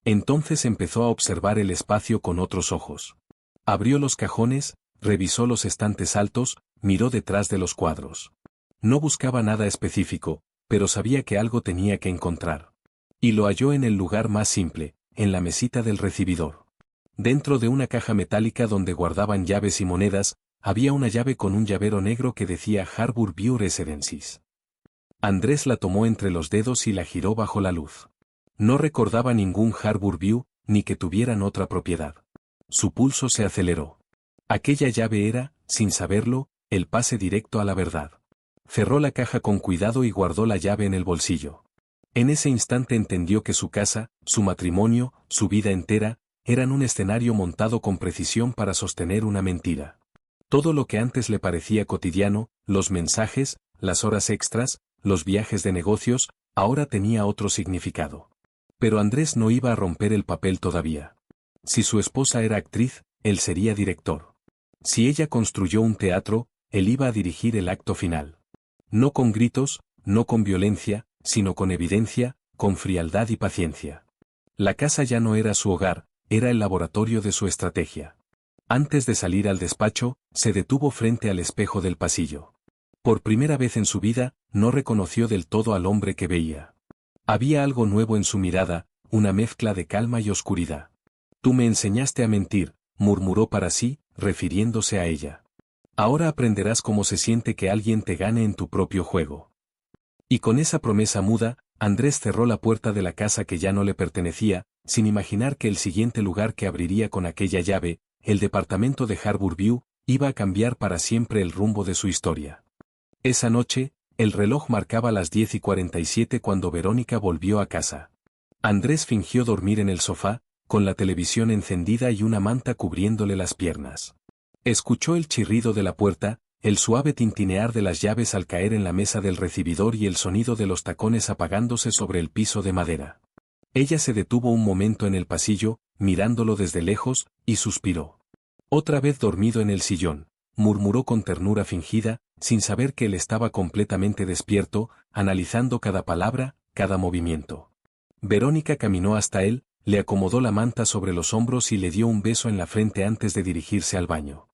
Entonces empezó a observar el espacio con otros ojos. Abrió los cajones, revisó los estantes altos, miró detrás de los cuadros. No buscaba nada específico, pero sabía que algo tenía que encontrar. Y lo halló en el lugar más simple, en la mesita del recibidor. Dentro de una caja metálica donde guardaban llaves y monedas, había una llave con un llavero negro que decía Harbour View Residences. Andrés la tomó entre los dedos y la giró bajo la luz. No recordaba ningún Harbour View, ni que tuvieran otra propiedad. Su pulso se aceleró. Aquella llave era, sin saberlo, el pase directo a la verdad. Cerró la caja con cuidado y guardó la llave en el bolsillo. En ese instante entendió que su casa, su matrimonio, su vida entera, eran un escenario montado con precisión para sostener una mentira. Todo lo que antes le parecía cotidiano, los mensajes, las horas extras, los viajes de negocios, ahora tenía otro significado. Pero Andrés no iba a romper el papel todavía. Si su esposa era actriz, él sería director. Si ella construyó un teatro, él iba a dirigir el acto final. No con gritos, no con violencia, sino con evidencia, con frialdad y paciencia. La casa ya no era su hogar, era el laboratorio de su estrategia. Antes de salir al despacho, se detuvo frente al espejo del pasillo. Por primera vez en su vida, no reconoció del todo al hombre que veía. Había algo nuevo en su mirada, una mezcla de calma y oscuridad. Tú me enseñaste a mentir, murmuró para sí, refiriéndose a ella. Ahora aprenderás cómo se siente que alguien te gane en tu propio juego. Y con esa promesa muda, Andrés cerró la puerta de la casa que ya no le pertenecía, sin imaginar que el siguiente lugar que abriría con aquella llave, el departamento de Harbour View, iba a cambiar para siempre el rumbo de su historia. Esa noche, el reloj marcaba las 10:47 cuando Verónica volvió a casa. Andrés fingió dormir en el sofá, con la televisión encendida y una manta cubriéndole las piernas. Escuchó el chirrido de la puerta, el suave tintinear de las llaves al caer en la mesa del recibidor y el sonido de los tacones apagándose sobre el piso de madera. Ella se detuvo un momento en el pasillo, mirándolo desde lejos, y suspiró. Otra vez dormido en el sillón, murmuró con ternura fingida, sin saber que él estaba completamente despierto, analizando cada palabra, cada movimiento. Verónica caminó hasta él, le acomodó la manta sobre los hombros y le dio un beso en la frente antes de dirigirse al baño.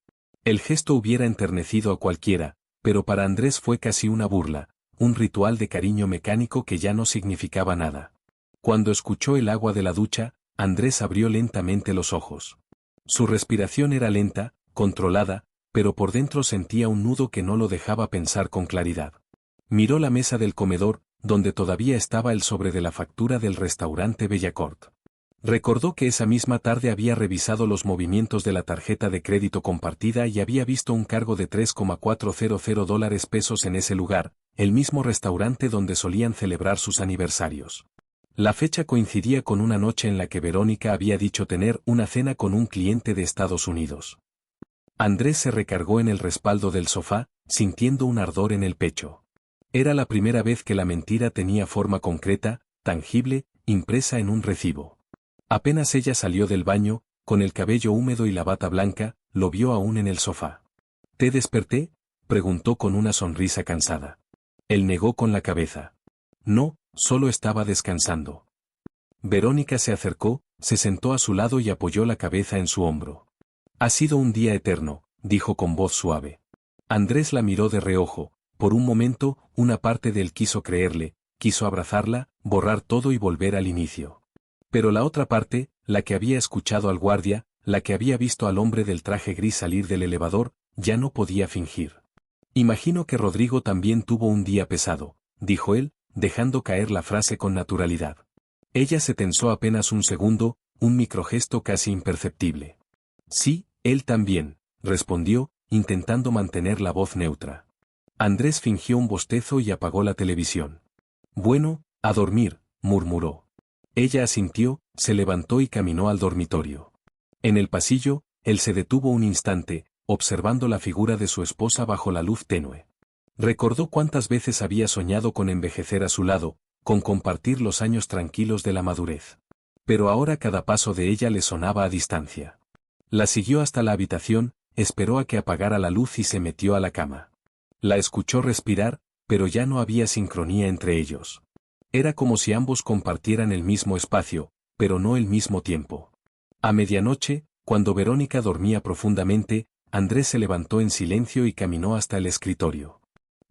El gesto hubiera enternecido a cualquiera, pero para Andrés fue casi una burla, un ritual de cariño mecánico que ya no significaba nada. Cuando escuchó el agua de la ducha, Andrés abrió lentamente los ojos. Su respiración era lenta, controlada, pero por dentro sentía un nudo que no lo dejaba pensar con claridad. Miró la mesa del comedor, donde todavía estaba el sobre de la factura del restaurante Bellacourt. Recordó que esa misma tarde había revisado los movimientos de la tarjeta de crédito compartida y había visto un cargo de $3,400 en ese lugar, el mismo restaurante donde solían celebrar sus aniversarios. La fecha coincidía con una noche en la que Verónica había dicho tener una cena con un cliente de Estados Unidos. Andrés se recargó en el respaldo del sofá, sintiendo un ardor en el pecho. Era la primera vez que la mentira tenía forma concreta, tangible, impresa en un recibo. Apenas ella salió del baño, con el cabello húmedo y la bata blanca, lo vio aún en el sofá. ¿Te desperté?, preguntó con una sonrisa cansada. Él negó con la cabeza. No, solo estaba descansando. Verónica se acercó, se sentó a su lado y apoyó la cabeza en su hombro. Ha sido un día eterno, dijo con voz suave. Andrés la miró de reojo, por un momento, una parte de él quiso creerle, quiso abrazarla, borrar todo y volver al inicio. Pero la otra parte, la que había escuchado al guardia, la que había visto al hombre del traje gris salir del elevador, ya no podía fingir. Imagino que Rodrigo también tuvo un día pesado, dijo él, dejando caer la frase con naturalidad. Ella se tensó apenas un segundo, un microgesto casi imperceptible. Sí, él también, respondió, intentando mantener la voz neutra. Andrés fingió un bostezo y apagó la televisión. Bueno, a dormir, murmuró. Ella asintió, se levantó y caminó al dormitorio. En el pasillo, él se detuvo un instante, observando la figura de su esposa bajo la luz tenue. Recordó cuántas veces había soñado con envejecer a su lado, con compartir los años tranquilos de la madurez. Pero ahora cada paso de ella le sonaba a distancia. La siguió hasta la habitación, esperó a que apagara la luz y se metió a la cama. La escuchó respirar, pero ya no había sincronía entre ellos. Era como si ambos compartieran el mismo espacio, pero no el mismo tiempo. A medianoche, cuando Verónica dormía profundamente, Andrés se levantó en silencio y caminó hasta el escritorio.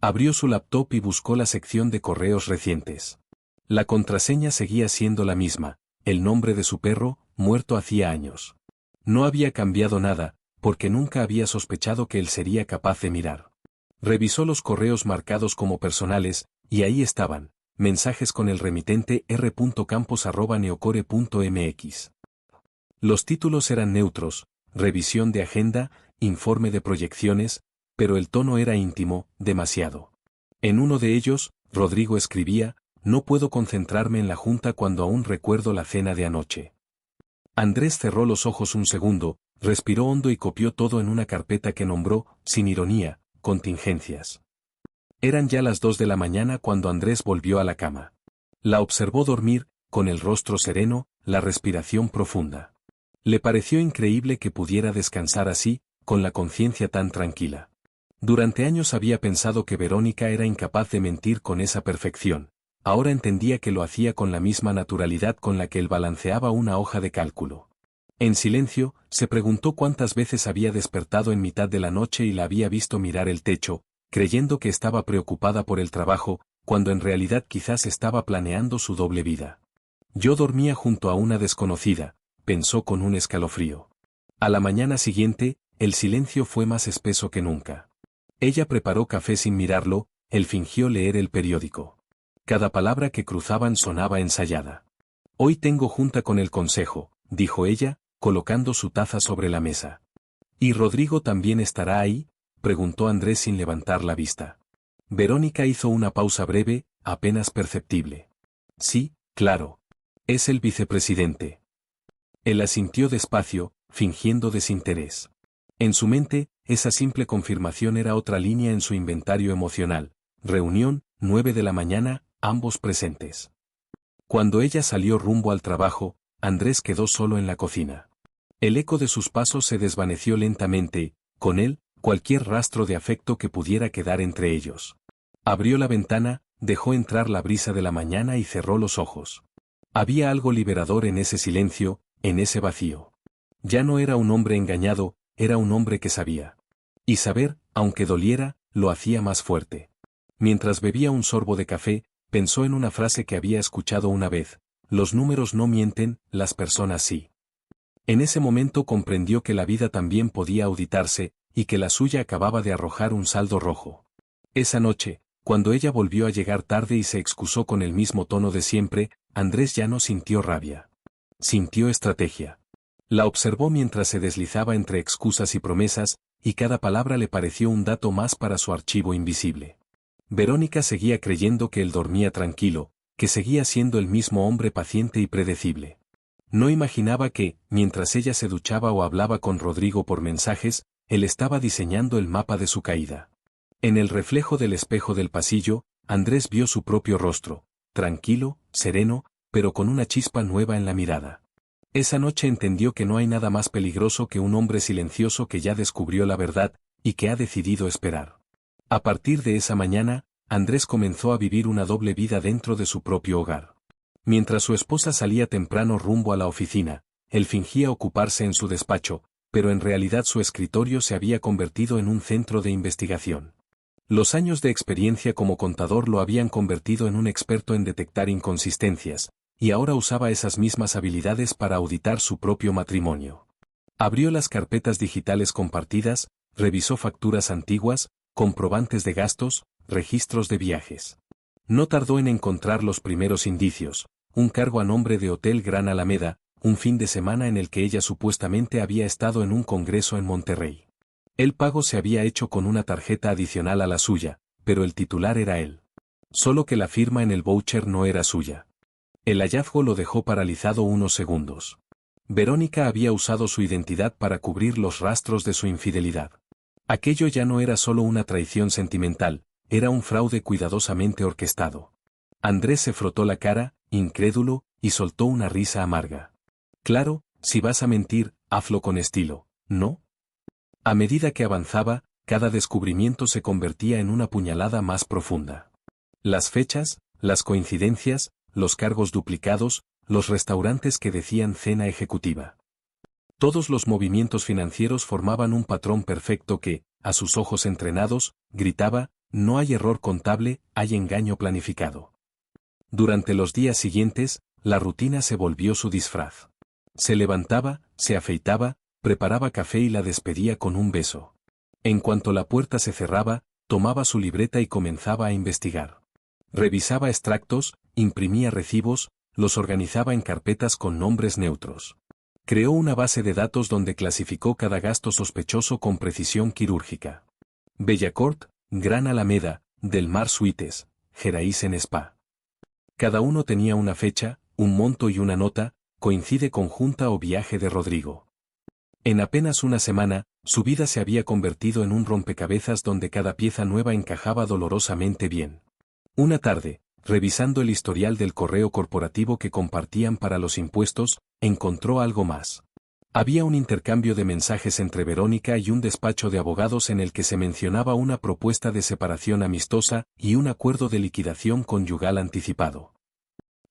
Abrió su laptop y buscó la sección de correos recientes. La contraseña seguía siendo la misma, el nombre de su perro, muerto hacía años. No había cambiado nada, porque nunca había sospechado que él sería capaz de mirar. Revisó los correos marcados como personales, y ahí estaban, mensajes con el remitente r.campos@neocore.mx. Los títulos eran neutros, revisión de agenda, informe de proyecciones, pero el tono era íntimo, demasiado. En uno de ellos, Rodrigo escribía: no puedo concentrarme en la junta cuando aún recuerdo la cena de anoche. Andrés cerró los ojos un segundo, respiró hondo y copió todo en una carpeta que nombró, sin ironía, contingencias. Eran ya las 2 de la mañana cuando Andrés volvió a la cama. La observó dormir, con el rostro sereno, la respiración profunda. Le pareció increíble que pudiera descansar así, con la conciencia tan tranquila. Durante años había pensado que Verónica era incapaz de mentir con esa perfección. Ahora entendía que lo hacía con la misma naturalidad con la que él balanceaba una hoja de cálculo. En silencio, se preguntó cuántas veces había despertado en mitad de la noche y la había visto mirar el techo, creyendo que estaba preocupada por el trabajo, cuando en realidad quizás estaba planeando su doble vida. Yo dormía junto a una desconocida, pensó con un escalofrío. A la mañana siguiente, el silencio fue más espeso que nunca. Ella preparó café sin mirarlo, él fingió leer el periódico. Cada palabra que cruzaban sonaba ensayada. Hoy tengo junta con el consejo, dijo ella, colocando su taza sobre la mesa. ¿Y Rodrigo también estará ahí?, preguntó Andrés sin levantar la vista. Verónica hizo una pausa breve, apenas perceptible. Sí, claro. Es el vicepresidente. Él asintió despacio, fingiendo desinterés. En su mente, esa simple confirmación era otra línea en su inventario emocional. Reunión, 9 de la mañana, ambos presentes. Cuando ella salió rumbo al trabajo, Andrés quedó solo en la cocina. El eco de sus pasos se desvaneció lentamente, con él, cualquier rastro de afecto que pudiera quedar entre ellos. Abrió la ventana, dejó entrar la brisa de la mañana y cerró los ojos. Había algo liberador en ese silencio, en ese vacío. Ya no era un hombre engañado, era un hombre que sabía. Y saber, aunque doliera, lo hacía más fuerte. Mientras bebía un sorbo de café, pensó en una frase que había escuchado una vez: los números no mienten, las personas sí. En ese momento comprendió que la vida también podía auditarse, y que la suya acababa de arrojar un saldo rojo. Esa noche, cuando ella volvió a llegar tarde y se excusó con el mismo tono de siempre, Andrés ya no sintió rabia. Sintió estrategia. La observó mientras se deslizaba entre excusas y promesas, y cada palabra le pareció un dato más para su archivo invisible. Verónica seguía creyendo que él dormía tranquilo, que seguía siendo el mismo hombre paciente y predecible. No imaginaba que, mientras ella se duchaba o hablaba con Rodrigo por mensajes, él estaba diseñando el mapa de su caída. En el reflejo del espejo del pasillo, Andrés vio su propio rostro, tranquilo, sereno, pero con una chispa nueva en la mirada. Esa noche entendió que no hay nada más peligroso que un hombre silencioso que ya descubrió la verdad, y que ha decidido esperar. A partir de esa mañana, Andrés comenzó a vivir una doble vida dentro de su propio hogar. Mientras su esposa salía temprano rumbo a la oficina, él fingía ocuparse en su despacho, pero en realidad su escritorio se había convertido en un centro de investigación. Los años de experiencia como contador lo habían convertido en un experto en detectar inconsistencias, y ahora usaba esas mismas habilidades para auditar su propio matrimonio. Abrió las carpetas digitales compartidas, revisó facturas antiguas, comprobantes de gastos, registros de viajes. No tardó en encontrar los primeros indicios: un cargo a nombre de Hotel Gran Alameda, un fin de semana en el que ella supuestamente había estado en un congreso en Monterrey. El pago se había hecho con una tarjeta adicional a la suya, pero el titular era él. Solo que la firma en el voucher no era suya. El hallazgo lo dejó paralizado unos segundos. Verónica había usado su identidad para cubrir los rastros de su infidelidad. Aquello ya no era solo una traición sentimental, era un fraude cuidadosamente orquestado. Andrés se frotó la cara, incrédulo, y soltó una risa amarga. Claro, si vas a mentir, hazlo con estilo, ¿no? A medida que avanzaba, cada descubrimiento se convertía en una puñalada más profunda. Las fechas, las coincidencias, los cargos duplicados, los restaurantes que decían cena ejecutiva. Todos los movimientos financieros formaban un patrón perfecto que, a sus ojos entrenados, gritaba, no hay error contable, hay engaño planificado. Durante los días siguientes, la rutina se volvió su disfraz. Se levantaba, se afeitaba, preparaba café y la despedía con un beso. En cuanto la puerta se cerraba, tomaba su libreta y comenzaba a investigar. Revisaba extractos, imprimía recibos, los organizaba en carpetas con nombres neutros. Creó una base de datos donde clasificó cada gasto sospechoso con precisión quirúrgica. Bellacourt, Gran Alameda, Del Mar Suites, Geraisen Spa. Cada uno tenía una fecha, un monto y una nota, coincide conjunta o viaje de Rodrigo. En apenas una semana, su vida se había convertido en un rompecabezas donde cada pieza nueva encajaba dolorosamente bien. Una tarde, revisando el historial del correo corporativo que compartían para los impuestos, encontró algo más. Había un intercambio de mensajes entre Verónica y un despacho de abogados en el que se mencionaba una propuesta de separación amistosa y un acuerdo de liquidación conyugal anticipado.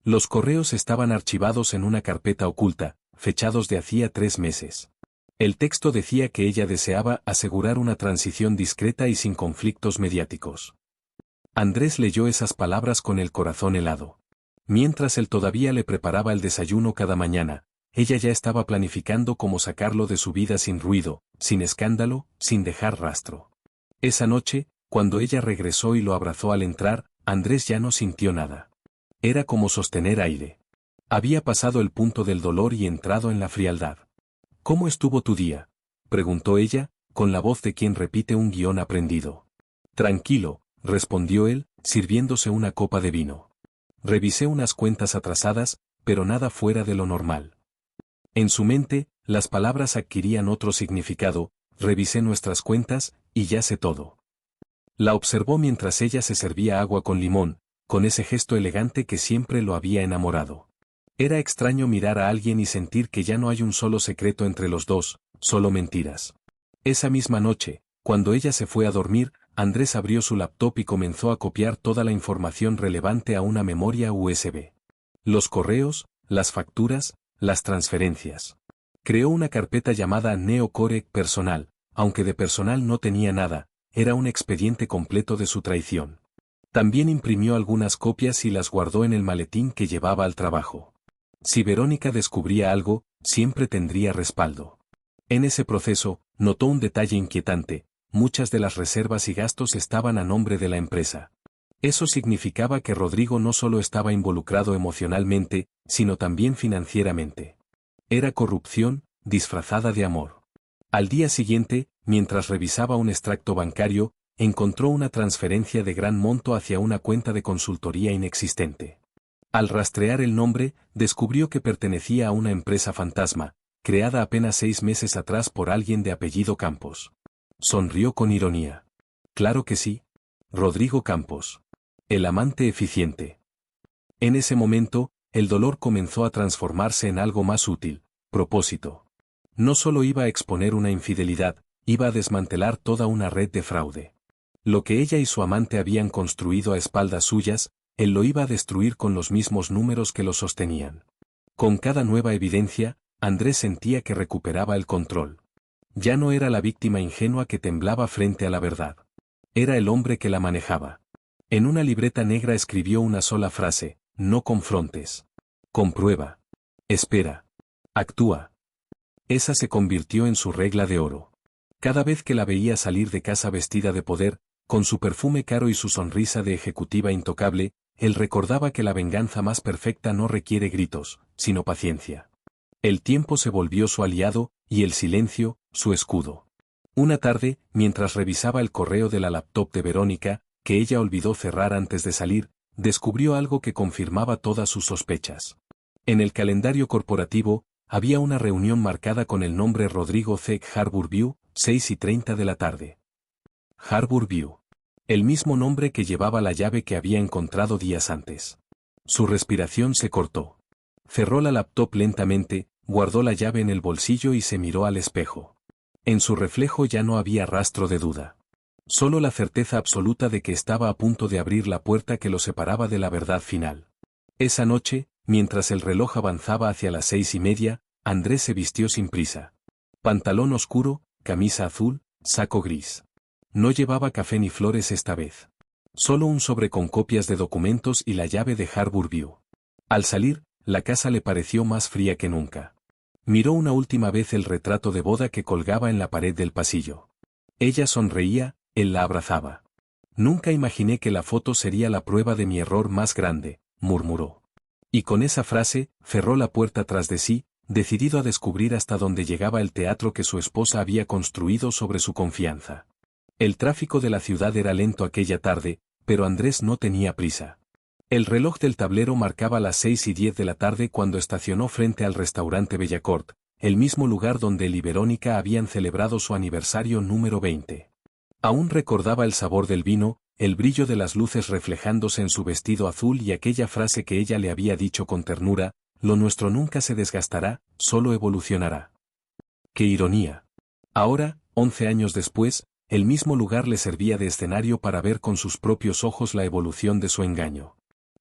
Los correos estaban archivados en una carpeta oculta, fechados de hacía 3 meses. El texto decía que ella deseaba asegurar una transición discreta y sin conflictos mediáticos. Andrés leyó esas palabras con el corazón helado. Mientras él todavía le preparaba el desayuno cada mañana, ella ya estaba planificando cómo sacarlo de su vida sin ruido, sin escándalo, sin dejar rastro. Esa noche, cuando ella regresó y lo abrazó al entrar, Andrés ya no sintió nada. Era como sostener aire. Había pasado el punto del dolor y entrado en la frialdad. ¿Cómo estuvo tu día?, preguntó ella, con la voz de quien repite un guión aprendido. Tranquilo, respondió él, sirviéndose una copa de vino. Revisé unas cuentas atrasadas, pero nada fuera de lo normal. En su mente, las palabras adquirían otro significado, revisé nuestras cuentas, y ya sé todo. La observó mientras ella se servía agua con limón, con ese gesto elegante que siempre lo había enamorado. Era extraño mirar a alguien y sentir que ya no hay un solo secreto entre los dos, solo mentiras. Esa misma noche, cuando ella se fue a dormir, Andrés abrió su laptop y comenzó a copiar toda la información relevante a una memoria USB. Los correos, las facturas, las transferencias. Creó una carpeta llamada Neocore Personal, aunque de personal no tenía nada, era un expediente completo de su traición. También imprimió algunas copias y las guardó en el maletín que llevaba al trabajo. Si Verónica descubría algo, siempre tendría respaldo. En ese proceso, notó un detalle inquietante: muchas de las reservas y gastos estaban a nombre de la empresa. Eso significaba que Rodrigo no solo estaba involucrado emocionalmente, sino también financieramente. Era corrupción, disfrazada de amor. Al día siguiente, mientras revisaba un extracto bancario, encontró una transferencia de gran monto hacia una cuenta de consultoría inexistente. Al rastrear el nombre, descubrió que pertenecía a una empresa fantasma, creada apenas 6 meses atrás por alguien de apellido Campos. Sonrió con ironía. Claro que sí. Rodrigo Campos. El amante eficiente. En ese momento, el dolor comenzó a transformarse en algo más útil: propósito. No solo iba a exponer una infidelidad, iba a desmantelar toda una red de fraude. Lo que ella y su amante habían construido a espaldas suyas, él lo iba a destruir con los mismos números que lo sostenían. Con cada nueva evidencia, Andrés sentía que recuperaba el control. Ya no era la víctima ingenua que temblaba frente a la verdad. Era el hombre que la manejaba. En una libreta negra escribió una sola frase: no confrontes. Comprueba. Espera. Actúa. Esa se convirtió en su regla de oro. Cada vez que la veía salir de casa vestida de poder, con su perfume caro y su sonrisa de ejecutiva intocable, él recordaba que la venganza más perfecta no requiere gritos, sino paciencia. El tiempo se volvió su aliado, y el silencio, su escudo. Una tarde, mientras revisaba el correo de la laptop de Verónica, que ella olvidó cerrar antes de salir, descubrió algo que confirmaba todas sus sospechas. En el calendario corporativo, había una reunión marcada con el nombre Rodrigo Zeck Harbourview, 6:30 de la tarde. Harbourview. El mismo nombre que llevaba la llave que había encontrado días antes. Su respiración se cortó. Cerró la laptop lentamente, guardó la llave en el bolsillo y se miró al espejo. En su reflejo ya no había rastro de duda. Solo la certeza absoluta de que estaba a punto de abrir la puerta que lo separaba de la verdad final. Esa noche, mientras el reloj avanzaba hacia las 6:30, Andrés se vistió sin prisa. Pantalón oscuro, camisa azul, saco gris. No llevaba café ni flores esta vez. Solo un sobre con copias de documentos y la llave de Harbourview. Al salir, la casa le pareció más fría que nunca. Miró una última vez el retrato de boda que colgaba en la pared del pasillo. Ella sonreía, él la abrazaba. Nunca imaginé que la foto sería la prueba de mi error más grande, murmuró. Y con esa frase, cerró la puerta tras de sí, decidido a descubrir hasta dónde llegaba el teatro que su esposa había construido sobre su confianza. El tráfico de la ciudad era lento aquella tarde, pero Andrés no tenía prisa. El reloj del tablero marcaba las 6:10 de la tarde cuando estacionó frente al restaurante Bellacourt, el mismo lugar donde él y Verónica habían celebrado su aniversario número 20. Aún recordaba el sabor del vino, el brillo de las luces reflejándose en su vestido azul y aquella frase que ella le había dicho con ternura: lo nuestro nunca se desgastará, solo evolucionará. ¡Qué ironía! Ahora, 11 años después, el mismo lugar le servía de escenario para ver con sus propios ojos la evolución de su engaño.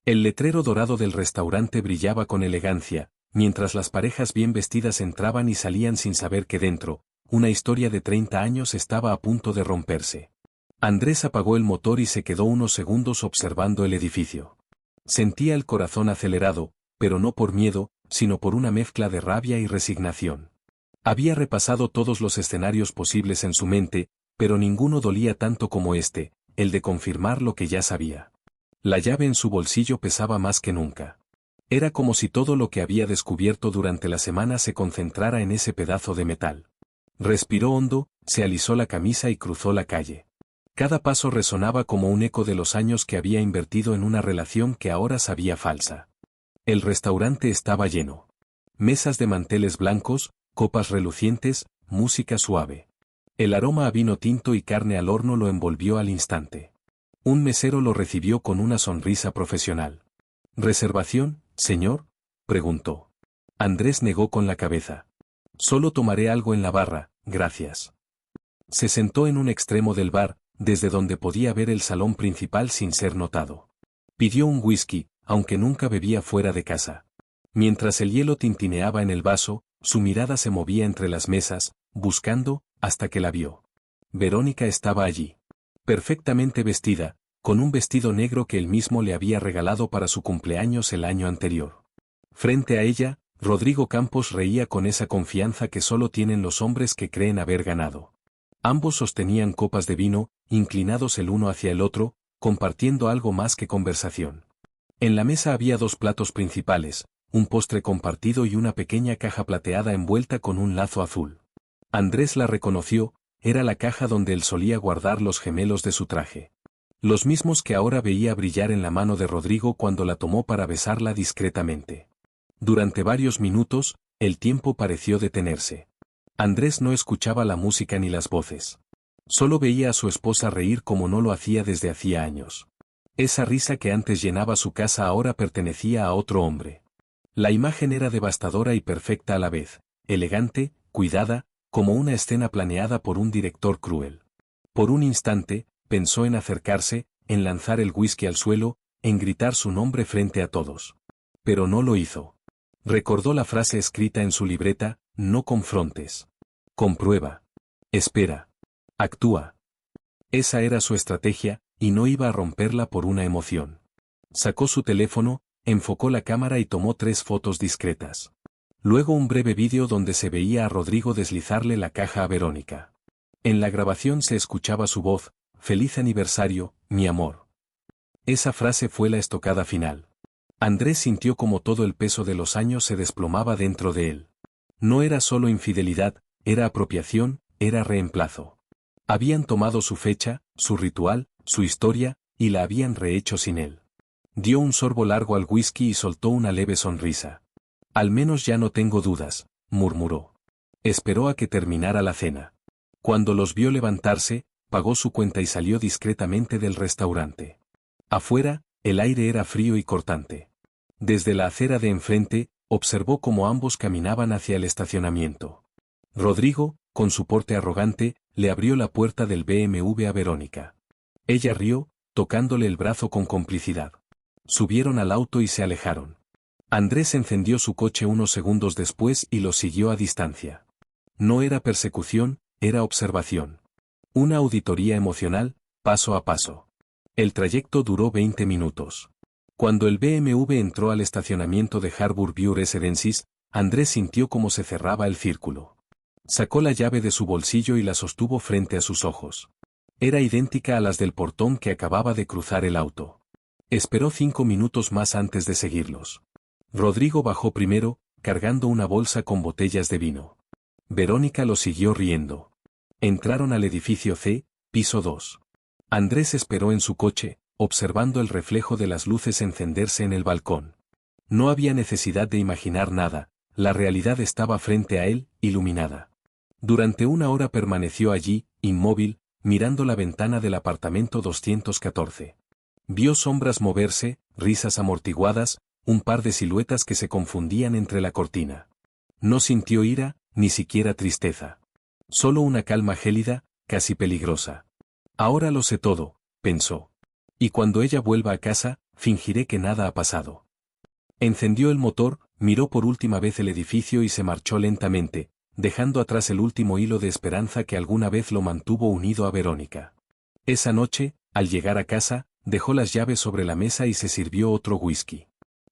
El letrero dorado del restaurante brillaba con elegancia, mientras las parejas bien vestidas entraban y salían sin saber que dentro, una historia de 30 años estaba a punto de romperse. Andrés apagó el motor y se quedó unos segundos observando el edificio. Sentía el corazón acelerado, pero no por miedo, sino por una mezcla de rabia y resignación. Había repasado todos los escenarios posibles en su mente, pero ninguno dolía tanto como este, el de confirmar lo que ya sabía. La llave en su bolsillo pesaba más que nunca. Era como si todo lo que había descubierto durante la semana se concentrara en ese pedazo de metal. Respiró hondo, se alisó la camisa y cruzó la calle. Cada paso resonaba como un eco de los años que había invertido en una relación que ahora sabía falsa. El restaurante estaba lleno. Mesas de manteles blancos, copas relucientes, música suave. El aroma a vino tinto y carne al horno lo envolvió al instante. Un mesero lo recibió con una sonrisa profesional. ¿Reservación, señor?, preguntó. Andrés negó con la cabeza. Solo tomaré algo en la barra, gracias. Se sentó en un extremo del bar, desde donde podía ver el salón principal sin ser notado. Pidió un whisky, aunque nunca bebía fuera de casa. Mientras el hielo tintineaba en el vaso, su mirada se movía entre las mesas, buscando, hasta que la vio. Verónica estaba allí. Perfectamente vestida, con un vestido negro que él mismo le había regalado para su cumpleaños el año anterior. Frente a ella, Rodrigo Campos reía con esa confianza que solo tienen los hombres que creen haber ganado. Ambos sostenían copas de vino, inclinados el uno hacia el otro, compartiendo algo más que conversación. En la mesa había dos platos principales, un postre compartido y una pequeña caja plateada envuelta con un lazo azul. Andrés la reconoció, era la caja donde él solía guardar los gemelos de su traje. Los mismos que ahora veía brillar en la mano de Rodrigo cuando la tomó para besarla discretamente. Durante varios minutos, el tiempo pareció detenerse. Andrés no escuchaba la música ni las voces. Solo veía a su esposa reír como no lo hacía desde hacía años. Esa risa que antes llenaba su casa ahora pertenecía a otro hombre. La imagen era devastadora y perfecta a la vez, elegante, cuidada, como una escena planeada por un director cruel. Por un instante, pensó en acercarse, en lanzar el whisky al suelo, en gritar su nombre frente a todos. Pero no lo hizo. Recordó la frase escrita en su libreta: no confrontes. Comprueba. Espera. Actúa. Esa era su estrategia, y no iba a romperla por una emoción. Sacó su teléfono, enfocó la cámara y tomó 3 fotos discretas. Luego un breve vídeo donde se veía a Rodrigo deslizarle la caja a Verónica. En la grabación se escuchaba su voz: «Feliz aniversario, mi amor». Esa frase fue la estocada final. Andrés sintió como todo el peso de los años se desplomaba dentro de él. No era solo infidelidad, era apropiación, era reemplazo. Habían tomado su fecha, su ritual, su historia, y la habían rehecho sin él. Dio un sorbo largo al whisky y soltó una leve sonrisa. Al menos ya no tengo dudas, murmuró. Esperó a que terminara la cena. Cuando los vio levantarse, pagó su cuenta y salió discretamente del restaurante. Afuera, el aire era frío y cortante. Desde la acera de enfrente, observó cómo ambos caminaban hacia el estacionamiento. Rodrigo, con su porte arrogante, le abrió la puerta del BMW a Verónica. Ella rió, tocándole el brazo con complicidad. Subieron al auto y se alejaron. Andrés encendió su coche unos segundos después y lo siguió a distancia. No era persecución, era observación. Una auditoría emocional, paso a paso. El trayecto duró 20 minutos. Cuando el BMW entró al estacionamiento de Harbour View Residences, Andrés sintió cómo se cerraba el círculo. Sacó la llave de su bolsillo y la sostuvo frente a sus ojos. Era idéntica a las del portón que acababa de cruzar el auto. Esperó 5 minutos más antes de seguirlos. Rodrigo bajó primero, cargando una bolsa con botellas de vino. Verónica lo siguió riendo. Entraron al edificio C, piso 2. Andrés esperó en su coche, observando el reflejo de las luces encenderse en el balcón. No había necesidad de imaginar nada, la realidad estaba frente a él, iluminada. Durante 1 hora permaneció allí, inmóvil, mirando la ventana del apartamento 214. Vio sombras moverse, risas amortiguadas, un par de siluetas que se confundían entre la cortina. No sintió ira, ni siquiera tristeza. Solo una calma gélida, casi peligrosa. Ahora lo sé todo, pensó. Y cuando ella vuelva a casa, fingiré que nada ha pasado. Encendió el motor, miró por última vez el edificio y se marchó lentamente, dejando atrás el último hilo de esperanza que alguna vez lo mantuvo unido a Verónica. Esa noche, al llegar a casa, dejó las llaves sobre la mesa y se sirvió otro whisky.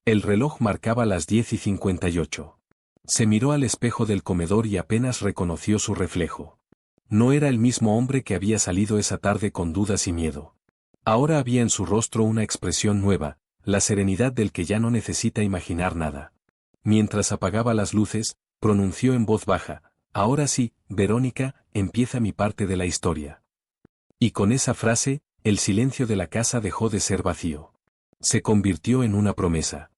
El reloj marcaba las 10:58. Se miró al espejo del comedor y apenas reconoció su reflejo. No era el mismo hombre que había salido esa tarde con dudas y miedo. Ahora había en su rostro una expresión nueva, la serenidad del que ya no necesita imaginar nada. Mientras apagaba las luces, pronunció en voz baja: ahora sí, Verónica, empieza mi parte de la historia. Y con esa frase, el silencio de la casa dejó de ser vacío. Se convirtió en una promesa.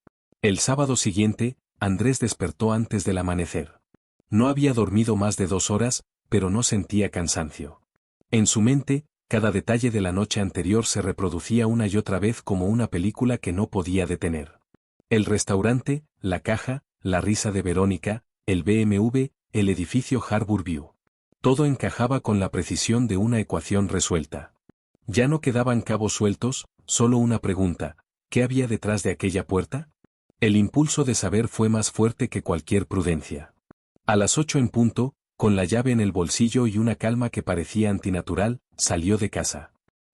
El sábado siguiente, Andrés despertó antes del amanecer. No había dormido más de 2 horas, pero no sentía cansancio. En su mente, cada detalle de la noche anterior se reproducía una y otra vez como una película que no podía detener. El restaurante, la caja, la risa de Verónica, el BMW, el edificio Harbour View. Todo encajaba con la precisión de una ecuación resuelta. Ya no quedaban cabos sueltos, solo una pregunta: ¿qué había detrás de aquella puerta? El impulso de saber fue más fuerte que cualquier prudencia. A las 8 en punto, con la llave en el bolsillo y una calma que parecía antinatural, salió de casa.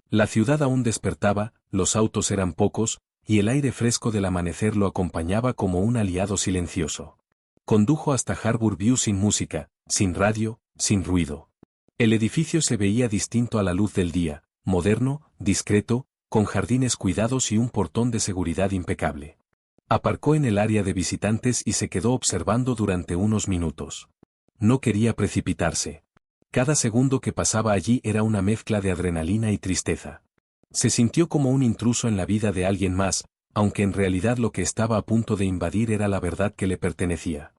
La ciudad aún despertaba, los autos eran pocos, y el aire fresco del amanecer lo acompañaba como un aliado silencioso. Condujo hasta Harbour View sin música, sin radio, sin ruido. El edificio se veía distinto a la luz del día, moderno, discreto, con jardines cuidados y un portón de seguridad impecable. Aparcó en el área de visitantes y se quedó observando durante unos minutos. No quería precipitarse. Cada segundo que pasaba allí era una mezcla de adrenalina y tristeza. Se sintió como un intruso en la vida de alguien más, aunque en realidad lo que estaba a punto de invadir era la verdad que le pertenecía.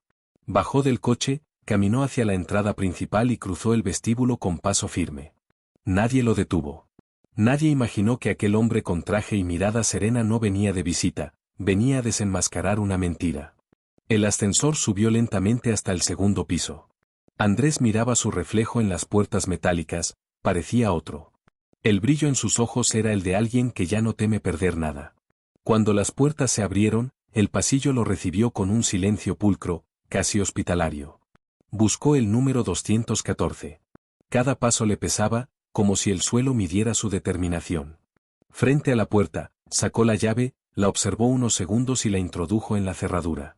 Bajó del coche, caminó hacia la entrada principal y cruzó el vestíbulo con paso firme. Nadie lo detuvo. Nadie imaginó que aquel hombre con traje y mirada serena no venía de visita, venía a desenmascarar una mentira. El ascensor subió lentamente hasta el segundo piso. Andrés miraba su reflejo en las puertas metálicas, parecía otro. El brillo en sus ojos era el de alguien que ya no teme perder nada. Cuando las puertas se abrieron, el pasillo lo recibió con un silencio pulcro, casi hospitalario. Buscó el número 214. Cada paso le pesaba, como si el suelo midiera su determinación. Frente a la puerta, sacó la llave, la observó unos segundos y la introdujo en la cerradura.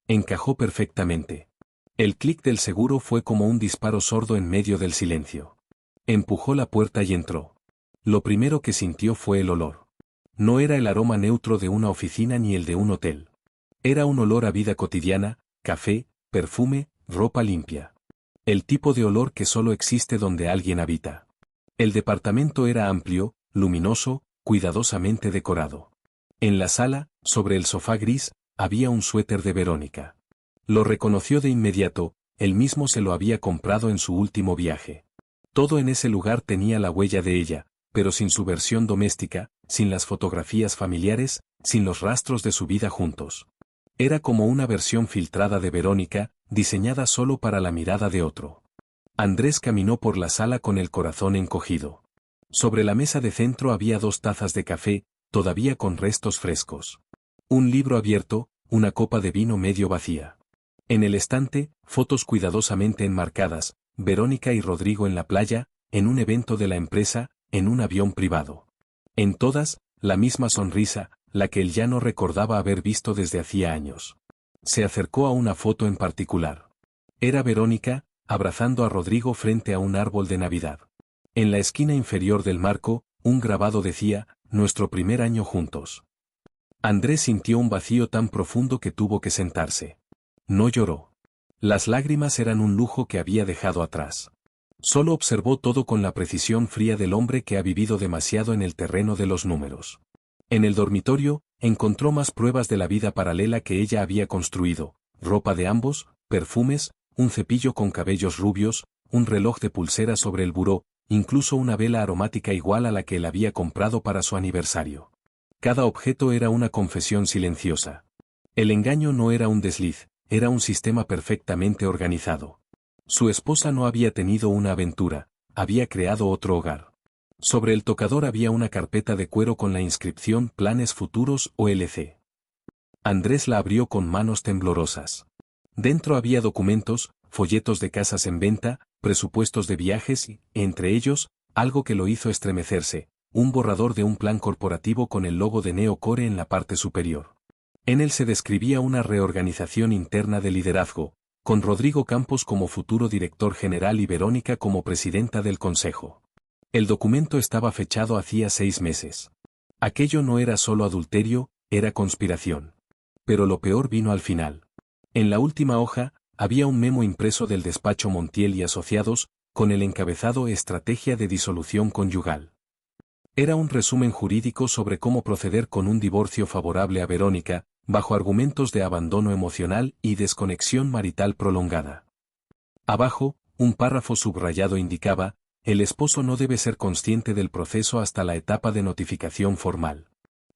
Encajó perfectamente. El clic del seguro fue como un disparo sordo en medio del silencio. Empujó la puerta y entró. Lo primero que sintió fue el olor. No era el aroma neutro de una oficina ni el de un hotel. Era un olor a vida cotidiana, café, perfume, ropa limpia. El tipo de olor que solo existe donde alguien habita. El departamento era amplio, luminoso, cuidadosamente decorado. En la sala, sobre el sofá gris, había un suéter de Verónica. Lo reconoció de inmediato, él mismo se lo había comprado en su último viaje. Todo en ese lugar tenía la huella de ella, pero sin su versión doméstica, sin las fotografías familiares, sin los rastros de su vida juntos. Era como una versión filtrada de Verónica, diseñada solo para la mirada de otro. Andrés caminó por la sala con el corazón encogido. Sobre la mesa de centro había 2 tazas de café, todavía con restos frescos. Un libro abierto, una copa de vino medio vacía. En el estante, fotos cuidadosamente enmarcadas, Verónica y Rodrigo en la playa, en un evento de la empresa, en un avión privado. En todas, la misma sonrisa, la que él ya no recordaba haber visto desde hacía años. Se acercó a una foto en particular. Era Verónica, abrazando a Rodrigo frente a un árbol de Navidad. En la esquina inferior del marco, un grabado decía, nuestro primer año juntos. Andrés sintió un vacío tan profundo que tuvo que sentarse. No lloró. Las lágrimas eran un lujo que había dejado atrás. Solo observó todo con la precisión fría del hombre que ha vivido demasiado en el terreno de los números. En el dormitorio, encontró más pruebas de la vida paralela que ella había construido, ropa de ambos, perfumes, un cepillo con cabellos rubios, un reloj de pulsera sobre el buró, incluso una vela aromática igual a la que él había comprado para su aniversario. Cada objeto era una confesión silenciosa. El engaño no era un desliz, era un sistema perfectamente organizado. Su esposa no había tenido una aventura, había creado otro hogar. Sobre el tocador había una carpeta de cuero con la inscripción Planes Futuros OLC. Andrés la abrió con manos temblorosas. Dentro había documentos, folletos de casas en venta, presupuestos de viajes y, entre ellos, algo que lo hizo estremecerse, un borrador de un plan corporativo con el logo de Neocore en la parte superior. En él se describía una reorganización interna de liderazgo, con Rodrigo Campos como futuro director general y Verónica como presidenta del consejo. El documento estaba fechado hacía 6 meses. Aquello no era solo adulterio, era conspiración. Pero lo peor vino al final. En la última hoja, había un memo impreso del despacho Montiel y Asociados, con el encabezado Estrategia de disolución conyugal. Era un resumen jurídico sobre cómo proceder con un divorcio favorable a Verónica, bajo argumentos de abandono emocional y desconexión marital prolongada. Abajo, un párrafo subrayado indicaba, el esposo no debe ser consciente del proceso hasta la etapa de notificación formal.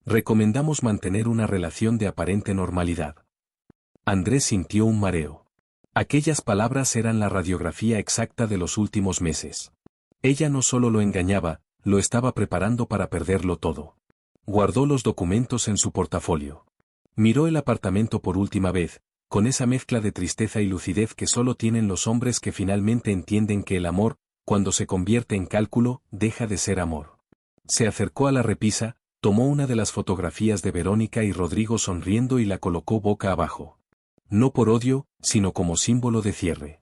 Recomendamos mantener una relación de aparente normalidad. Andrés sintió un mareo. Aquellas palabras eran la radiografía exacta de los últimos meses. Ella no solo lo engañaba, lo estaba preparando para perderlo todo. Guardó los documentos en su portafolio. Miró el apartamento por última vez, con esa mezcla de tristeza y lucidez que solo tienen los hombres que finalmente entienden que el amor, cuando se convierte en cálculo, deja de ser amor. Se acercó a la repisa, tomó una de las fotografías de Verónica y Rodrigo sonriendo y la colocó boca abajo. No por odio, sino como símbolo de cierre.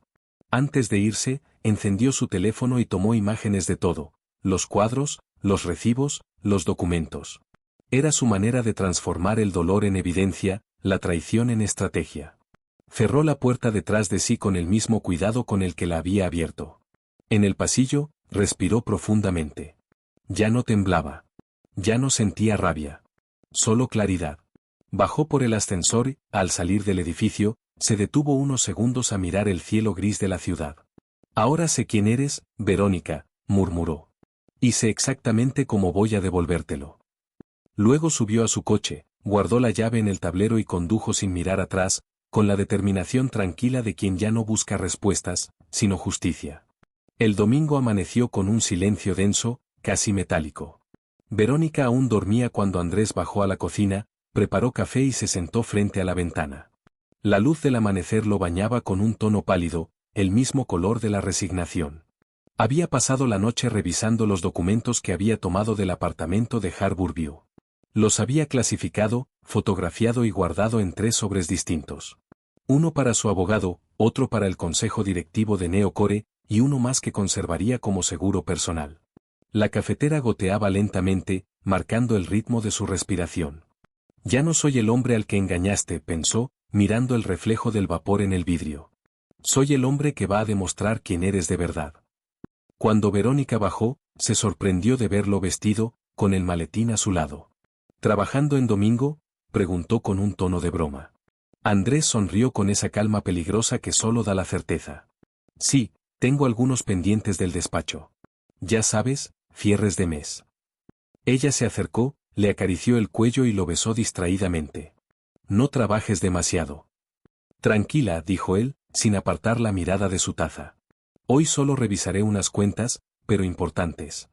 Antes de irse, encendió su teléfono y tomó imágenes de todo, los cuadros, los recibos, los documentos. Era su manera de transformar el dolor en evidencia, la traición en estrategia. Cerró la puerta detrás de sí con el mismo cuidado con el que la había abierto. En el pasillo, respiró profundamente. Ya no temblaba. Ya no sentía rabia. Solo claridad. Bajó por el ascensor y, al salir del edificio, se detuvo unos segundos a mirar el cielo gris de la ciudad. Ahora sé quién eres, Verónica, murmuró. Y sé exactamente cómo voy a devolvértelo. Luego subió a su coche, guardó la llave en el tablero y condujo sin mirar atrás, con la determinación tranquila de quien ya no busca respuestas, sino justicia. El domingo amaneció con un silencio denso, casi metálico. Verónica aún dormía cuando Andrés bajó a la cocina, preparó café y se sentó frente a la ventana. La luz del amanecer lo bañaba con un tono pálido, el mismo color de la resignación. Había pasado la noche revisando los documentos que había tomado del apartamento de Harbourview. Los había clasificado, fotografiado y guardado en 3 sobres distintos. Uno para su abogado, otro para el consejo directivo de Neocore, y uno más que conservaría como seguro personal. La cafetera goteaba lentamente, marcando el ritmo de su respiración. Ya no soy el hombre al que engañaste, pensó, mirando el reflejo del vapor en el vidrio. Soy el hombre que va a demostrar quién eres de verdad. Cuando Verónica bajó, se sorprendió de verlo vestido, con el maletín a su lado. ¿Trabajando en domingo?, preguntó con un tono de broma. Andrés sonrió con esa calma peligrosa que solo da la certeza. Sí, tengo algunos pendientes del despacho. Ya sabes, cierres de mes. Ella se acercó, le acarició el cuello y lo besó distraídamente. No trabajes demasiado. Tranquila, dijo él, sin apartar la mirada de su taza. Hoy solo revisaré unas cuentas, pero importantes.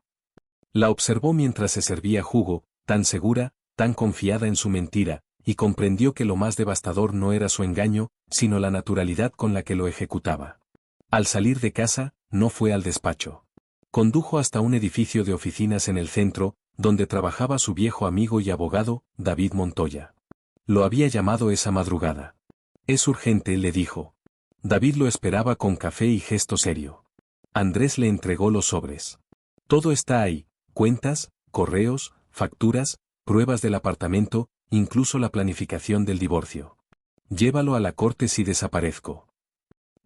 La observó mientras se servía jugo, tan segura, tan confiada en su mentira, y comprendió que lo más devastador no era su engaño, sino la naturalidad con la que lo ejecutaba. Al salir de casa, no fue al despacho. Condujo hasta un edificio de oficinas en el centro, donde trabajaba su viejo amigo y abogado, David Montoya. Lo había llamado esa madrugada. Es urgente, le dijo. David lo esperaba con café y gesto serio. Andrés le entregó los sobres. Todo está ahí, cuentas, correos, facturas, pruebas del apartamento, incluso la planificación del divorcio. Llévalo a la corte si desaparezco.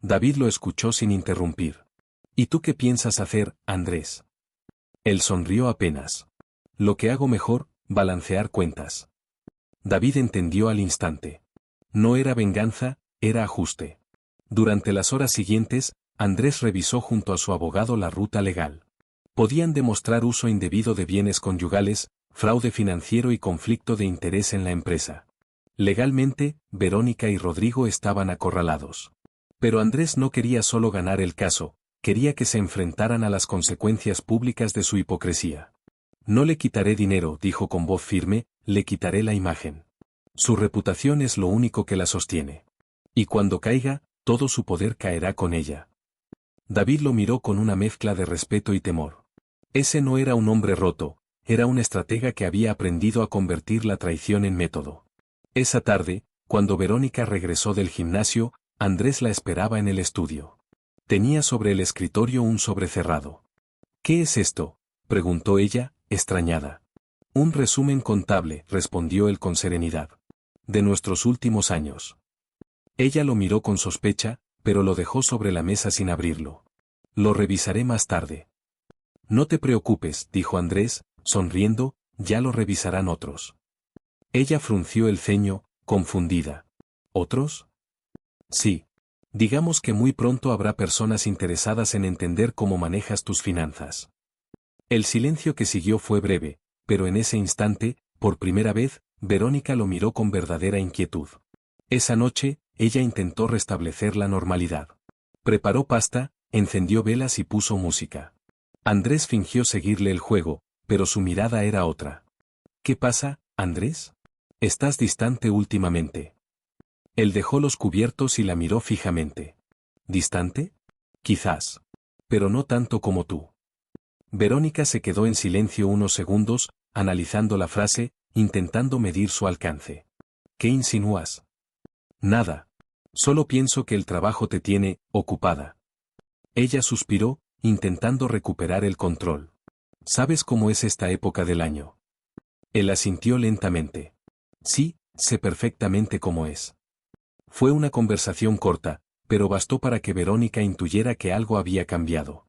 David lo escuchó sin interrumpir. ¿Y tú qué piensas hacer, Andrés? Él sonrió apenas. Lo que hago mejor, balancear cuentas. David entendió al instante. No era venganza, era ajuste. Durante las horas siguientes, Andrés revisó junto a su abogado la ruta legal. Podían demostrar uso indebido de bienes conyugales, fraude financiero y conflicto de interés en la empresa. Legalmente, Verónica y Rodrigo estaban acorralados. Pero Andrés no quería solo ganar el caso, quería que se enfrentaran a las consecuencias públicas de su hipocresía. No le quitaré dinero, dijo con voz firme, le quitaré la imagen. Su reputación es lo único que la sostiene. Y cuando caiga, todo su poder caerá con ella. David lo miró con una mezcla de respeto y temor. Ese no era un hombre roto, era un estratega que había aprendido a convertir la traición en método. Esa tarde, cuando Verónica regresó del gimnasio, Andrés la esperaba en el estudio. Tenía sobre el escritorio un sobre cerrado. ¿Qué es esto?, preguntó ella, extrañada. Un resumen contable, respondió él con serenidad. De nuestros últimos años. Ella lo miró con sospecha, pero lo dejó sobre la mesa sin abrirlo. Lo revisaré más tarde. No te preocupes, dijo Andrés, sonriendo, ya lo revisarán otros. Ella frunció el ceño, confundida. ¿Otros? Sí. Digamos que muy pronto habrá personas interesadas en entender cómo manejas tus finanzas. El silencio que siguió fue breve, pero en ese instante, por primera vez, Verónica lo miró con verdadera inquietud. Esa noche, ella intentó restablecer la normalidad. Preparó pasta, encendió velas y puso música. Andrés fingió seguirle el juego, pero su mirada era otra. ¿Qué pasa, Andrés? Estás distante últimamente. Él dejó los cubiertos y la miró fijamente. ¿Distante? Quizás. Pero no tanto como tú. Verónica se quedó en silencio unos segundos, analizando la frase, intentando medir su alcance. ¿Qué insinúas? Nada. Solo pienso que el trabajo te tiene ocupada. Ella suspiró, intentando recuperar el control. ¿Sabes cómo es esta época del año? Él asintió lentamente. Sí, sé perfectamente cómo es. Fue una conversación corta, pero bastó para que Verónica intuyera que algo había cambiado.